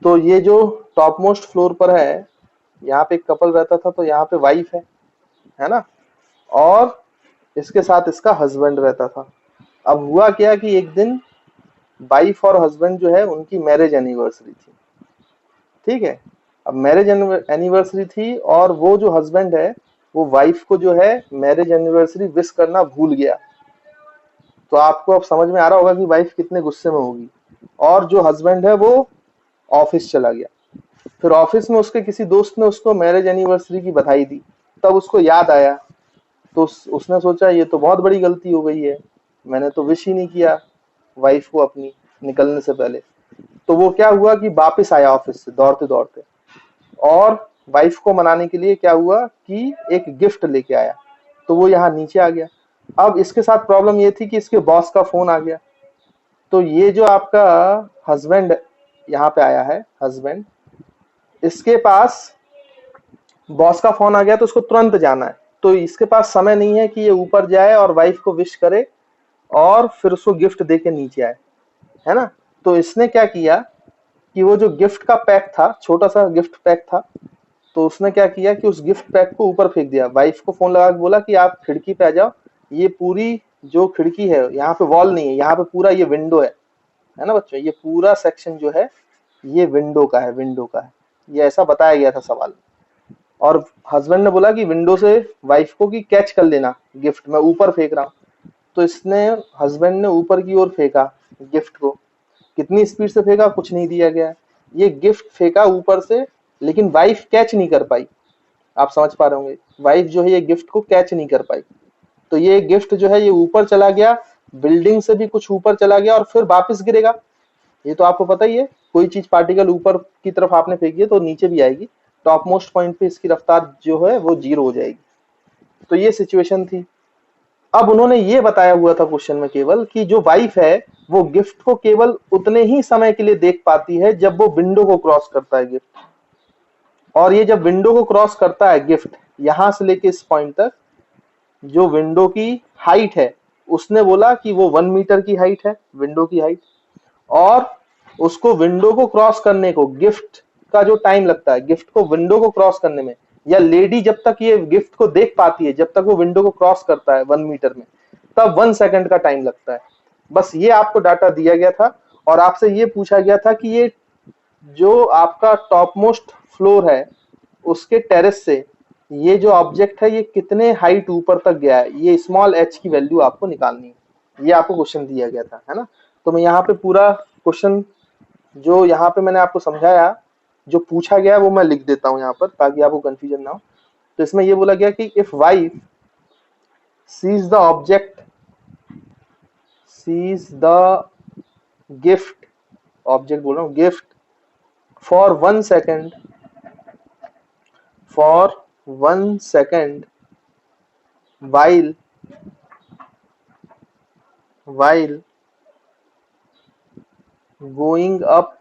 तो ये जो टॉप मोस्ट फ्लोर पर है, यहाँ पे एक कपल रहता था, तो यहाँ पे वाइफ है ना, और इसके साथ इसका हस्बैंड रहता था। अब हुआ क्या कि एक दिन वाइफ और हस्बैंड जो है उनकी मैरिज एनिवर्सरी थी, ठीक है। अब मैरिज एनिवर्सरी थी और वो जो हस्बैंड है वो वाइफ को जो है मैरिज एनिवर्सरी विश करना भूल गया। तो आपको अब समझ में आ रहा होगा कि वाइफ कितने गुस्से में होगी, और जो हस्बैंड है वो ऑफिस चला गया। फिर ऑफिस में उसके किसी दोस्त ने उसको मैरिज एनिवर्सरी की बधाई दी, तब उसको याद आया, तो उसने सोचा ये तो बहुत बड़ी गलती हो गई है, मैंने तो विश ही नहीं किया वाइफ को अपनी निकलने से पहले। तो वो क्या हुआ कि वापस आया ऑफिस से दौड़ते दौड़ते, और वाइफ को मनाने के लिए क्या हुआ कि एक गिफ्ट लेके आया, तो वो यहाँ नीचे आ गया। अब इसके साथ प्रॉब्लम ये थी कि इसके बॉस का फोन आ गया, तो ये जो आपका हस्बैंड यहाँ पे आया है, हस्बैंड, इसके पास बॉस का फोन आ गया तो उसको तुरंत जाना है, तो इसके पास समय नहीं है कि ये ऊपर जाए और वाइफ को विश करे और फिर उसको गिफ्ट देके नीचे आए, है ना। तो इसने क्या किया कि वो जो गिफ्ट का पैक था, छोटा सा गिफ्ट पैक था, तो उसने क्या किया कि उस गिफ्ट पैक को ऊपर फेंक दिया। वाइफ को फोन लगा के बोला कि आप खिड़की पे आ जाओ, ये पूरी जो खिड़की है यहाँ पे वॉल नहीं है, यहाँ पे पूरा ये विंडो है ना बच्चों, ये पूरा सेक्शन जो है ये विंडो का है, विंडो का है, ये ऐसा बताया गया था सवाल। और हस्बैंड ने बोला कि विंडो से वाइफ को कि कैच कर लेना गिफ्ट, मैं ऊपर फेंक रहा हूँ। तो इसने हस्बैंड ने ऊपर की ओर फेंका गिफ्ट को, कितनी स्पीड से फेंका कुछ नहीं दिया गया है, ये गिफ्ट फेंका ऊपर से, लेकिन वाइफ कैच नहीं कर पाई। आप समझ पा रहे होंगे, वाइफ जो है ये गिफ्ट को कैच नहीं कर पाई, तो ये गिफ्ट जो है ये ऊपर चला गया, बिल्डिंग से भी कुछ ऊपर चला गया और फिर वापस गिरेगा। ये तो आपको पता ही है, कोई चीज पार्टिकल ऊपर की तरफ आपने फेंकी है तो नीचे भी आएगी, टॉप मोस्ट पॉइंट पे इसकी रफ्तार जो है वो 0 हो जाएगी। तो ये सिचुएशन थी। अब उन्होंने ये बताया हुआ था क्वेश्चन में केवल कि जो वाइफ है वो गिफ्ट को केवल उतने ही समय के लिए देख पाती है जब वो विंडो को क्रॉस करता है गिफ्ट, और ये जब विंडो को क्रॉस करता है गिफ्ट, यहां से लेके इस पॉइंट तक जो विंडो की हाइट है उसने बोला कि वो 1 मीटर की हाइट है, विंडो की हाइट, और उसको विंडो को क्रॉस करने को, गिफ्ट का जो टाइम लगता है गिफ्ट को विंडो को क्रॉस करने में, या लेडी जब तक ये गिफ्ट को देख पाती है, जब तक वो विंडो को क्रॉस करता है 1 मीटर में, तब 1 सेकंड का टाइम लगता है। बस ये आपको डाटा दिया गया था और आपसे ये पूछा गया था कि ये जो आपका टॉप मोस्ट फ्लोर है उसके टेरेस से ये जो ऑब्जेक्ट है ये कितने हाइट ऊपर तक गया है, ये स्मॉल h की वैल्यू आपको निकालनी है। ये आपको क्वेश्चन दिया गया था, है ना। तो मैं यहाँ पे पूरा क्वेश्चन जो यहाँ पे मैंने आपको समझाया, जो पूछा गया है वो मैं लिख देता हूँ यहाँ पर ताकि आपको कंफ्यूजन ना हो। तो इसमें ये बोला गया कि if wife sees the object, sees the gift, object बोल रहा हूँ, gift for 1 second, for 1 second while going up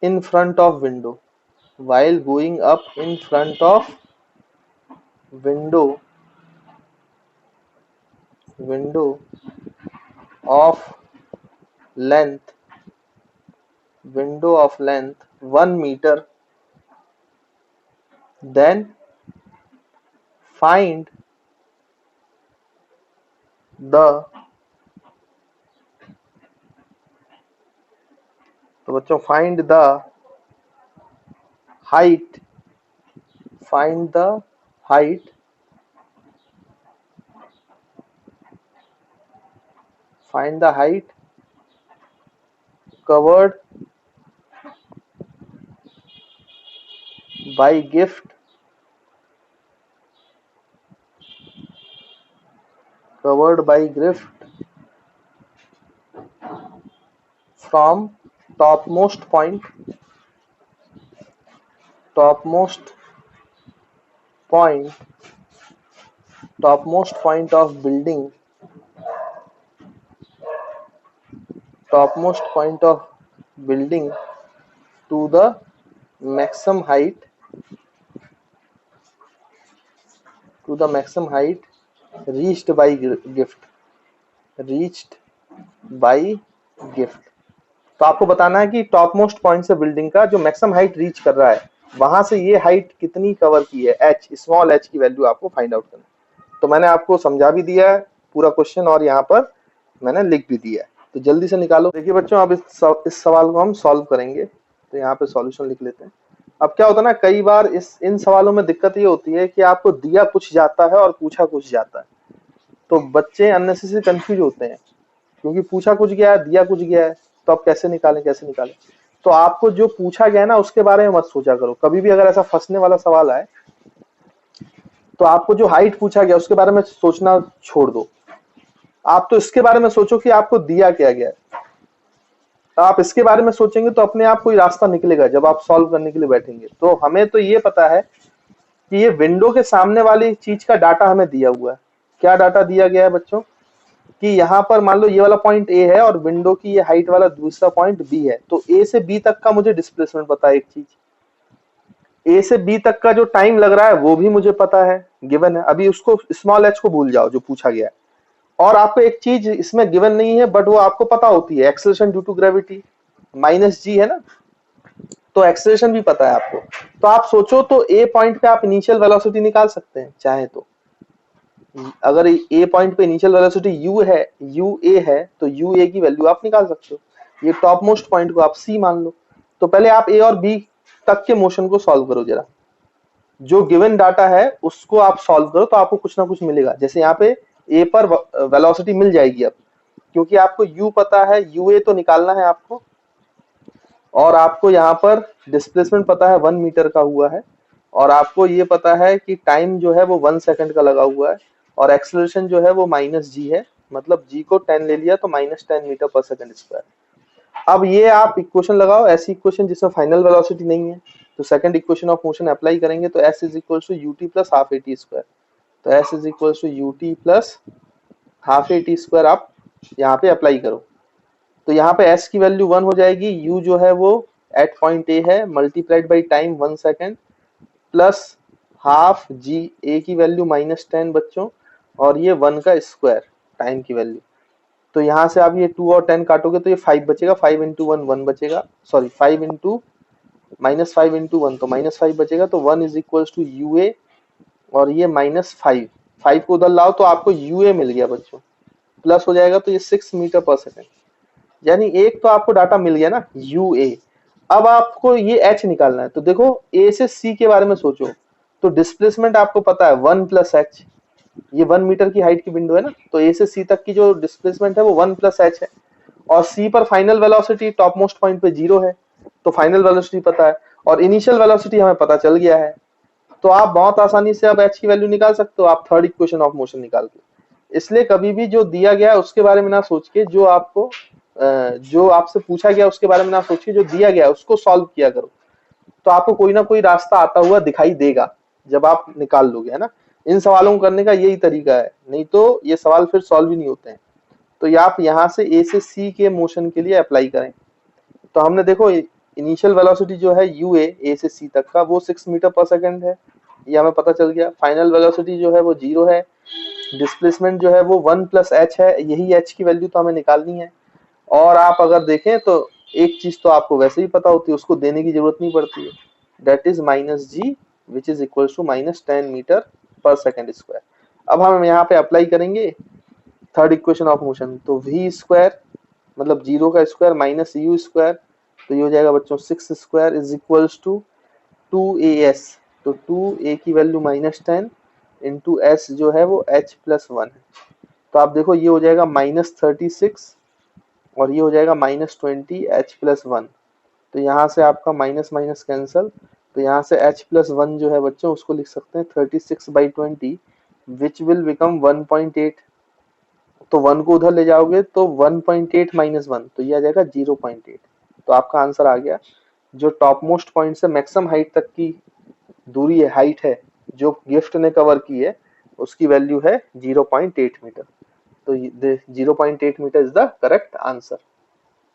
in front of window, while going up in front of window of length, 1 meter, then find the, तो बच्चों find the height, find the height covered by gift from topmost point of building, to the maximum height reached by gift। तो आपको बताना है कि top most point से building का जो मैक्सिमम हाइट रीच कर रहा है वहां से ये हाइट कितनी कवर की है, h, स्मॉल h की वैल्यू आपको फाइंड आउट करना है। तो मैंने आपको समझा भी दिया है पूरा क्वेश्चन और यहाँ पर मैंने लिख भी दिया है, तो जल्दी से निकालो। देखिए बच्चों, अब इस सवाल को हम सॉल्व करेंगे, तो यहाँ पे सॉल्यूशन लिख लेते हैं। अब क्या होता है ना, कई बार इन सवालों में दिक्कत ये होती है कि आपको दिया कुछ जाता है और पूछा कुछ जाता है, तो बच्चे अननेसेसरी कंफ्यूज होते हैं क्योंकि पूछा कुछ गया है दिया कुछ गया है, तो आप कैसे निकालें। तो आपको जो पूछा गया ना उसके बारे में मत सोचा करो। कभी भी अगर ऐसा फंसने वाला सवाल आए तो आपको जो हाइट पूछा गया उसके बारे में सोचना छोड़ दो, आप तो इसके बारे में सोचो कि आपको दिया क्या गया है। आप इसके बारे में सोचेंगे तो अपने आप कोई रास्ता निकलेगा जब आप सॉल्व करने के लिए बैठेंगे। तो हमें तो ये पता है कि ये विंडो के सामने वाली चीज का डाटा हमें दिया हुआ है। क्या डाटा दिया गया है बच्चों कि यहाँ पर मान लो ये वाला पॉइंट ए है और विंडो की ये हाइट वाला दूसरा पॉइंट बी है, तो ए से बी तक का मुझे डिस्प्लेसमेंट पता है। एक चीज, ए से बी तक का जो टाइम लग रहा है वो भी मुझे पता है, गिवन है। अभी उसको स्मॉल एच को भूल जाओ जो पूछा गया है। और आपको एक चीज इसमें गिवन नहीं है बट वो आपको पता होती है, acceleration due to gravity minus g है ना, तो एक्सेलरेशन भी पता है आपको। तो आप सोचो तो ए पॉइंट पे आप इनिशियल वेलोसिटी निकाल सकते हैं चाहे तो। अगर ए पॉइंट पे इनिशियल वेलोसिटी यू है, यू ए है, तो यू ए की वैल्यू आप निकाल सकते हो। ये टॉप मोस्ट पॉइंट को आप सी मान लो। तो पहले आप ए और बी तक के मोशन को सॉल्व करो जरा, जो गिवन डाटा है उसको आप सॉल्व करो तो आपको कुछ ना कुछ मिलेगा। जैसे यहाँ पे ए पर वेलोसिटी मिल जाएगी अब, क्योंकि आपको यू पता है, यू ए तो निकालना है आपको, और आपको यहाँ पर डिस्प्लेसमेंट पता है 1 मीटर का हुआ है, और आपको ये पता है कि टाइम जो है वो 1 सेकंड का लगा हुआ है, और एक्सेलरेशन जो है वो माइनस जी है, मतलब जी को 10 ले लिया तो -10 मीटर पर सेकंड स्क्वायर। अब ये आप इक्वेशन लगाओ, ऐसी इक्वेशन जिसमें फाइनल वेलोसिटी नहीं है, तो second equation of motion apply करेंगे तो s is equal to U T plus half A T square. तो s is equal to U T plus half A T square आप यहाँ पे अप्लाई करो। तो यहाँ पे s की वैल्यू 1 हो जाएगी, u जो है वो एट पॉइंट ए है, multiplied by time 1 second, plus half g, A की वैल्यू -10 बच्चों, और ये 1 का स्क्वायर टाइम की वैल्यू। तो यहाँ से आप ये 2 और 10 काटोगे तो ये 5 बचेगा, 5 इंटू 1 1 बचेगा, सॉरी 5 इंटू -5 इंटू 1 तो -5 बचेगा। तो 1 इज इक्वल टू यूए और ये -5, 5 को उधर लाओ तो आपको यूए मिल गया बच्चों, प्लस हो जाएगा तो ये 6 मीटर पर सेकेंड। यानी एक तो आपको डाटा मिल गया ना यूए। अब आपको ये एच निकालना है। तो देखो ए से सी के बारे में सोचो, तो डिस्प्लेसमेंट आपको पता है 1 प्लस एच, ये 1 मीटर की हाइट की विंडो है ना, तो ए से सी तक की जो डिस्प्लेसमेंट है वो 1 प्लस एच है। और सी पर final velocity top most point पे 0 है, तो फाइनल वेलोसिटी पता है और इनिशियल वेलोसिटी हमें पता चल गया है। तो आप बहुत आसानी से अब एच की वैल्यू निकाल सकते हो आप थर्ड इक्वेशन ऑफ मोशन निकाल के। इसलिए कभी भी जो दिया गया है उसके बारे में ना सोच के, जो आपसे पूछा गया उसके बारे में ना सोच के, जो दिया गया है उसको सॉल्व किया करो। तो आपको कोई ना कोई रास्ता आता हुआ दिखाई देगा जब आप निकाल लोगे, है ना। इन सवालों को करने का यही तरीका है, नहीं तो ये सवाल फिर सॉल्व ही नहीं होते हैं। तो ये आप यहाँ से ए से सी के मोशन के लिए अप्लाई करें। तो हमने देखो इनिशियल वेलोसिटी जो है यू ए से सी तक का वो 6 मीटर पर सेकंड है, ये हमें पता चल गया। फाइनल वेलोसिटी जो है वो 0 है, डिस्प्लेसमेंट जो है वो 1 प्लस एच है, यही एच की वैल्यू तो हमें निकालनी है। और आप अगर देखें तो एक चीज तो आपको वैसे ही पता होती है, उसको देने की जरूरत नहीं पड़ती है, that is -g which is equal to -10 metre per second square. अब हम यहाँ पे अप्लाई करेंगे थर्ड इक्वेशन ऑफ मोशन, तो v स्क्वायर मतलब 0 का स्क्वायर माइनस यू स्क्वायर, तो ये हो जाएगा बच्चों 6 square is equals to 2as, तो 2a की वैल्यू -10 इंटू एस जो है वो h प्लस 1 है। तो आप देखो ये हो जाएगा -36 और ये हो जाएगा -20 h प्लस 1। तो यहाँ से आपका माइनस माइनस कैंसल, तो यहाँ से h प्लस 1 जो है बच्चों उसको लिख सकते हैं 36/20 विच विल बिकम 1.8। तो 1 को उधर ले जाओगे तो 1.8 माइनस 1 तो ये आ जाएगा 0.8। तो आपका आंसर आ गया। जो टॉप मोस्ट पॉइंट से मैक्सिमम हाइट तक की दूरी है, हाइट है जो गिफ्ट ने कवर की है, उसकी वैल्यू है 0.8 मीटर। तो 0.8 metre is the correct answer.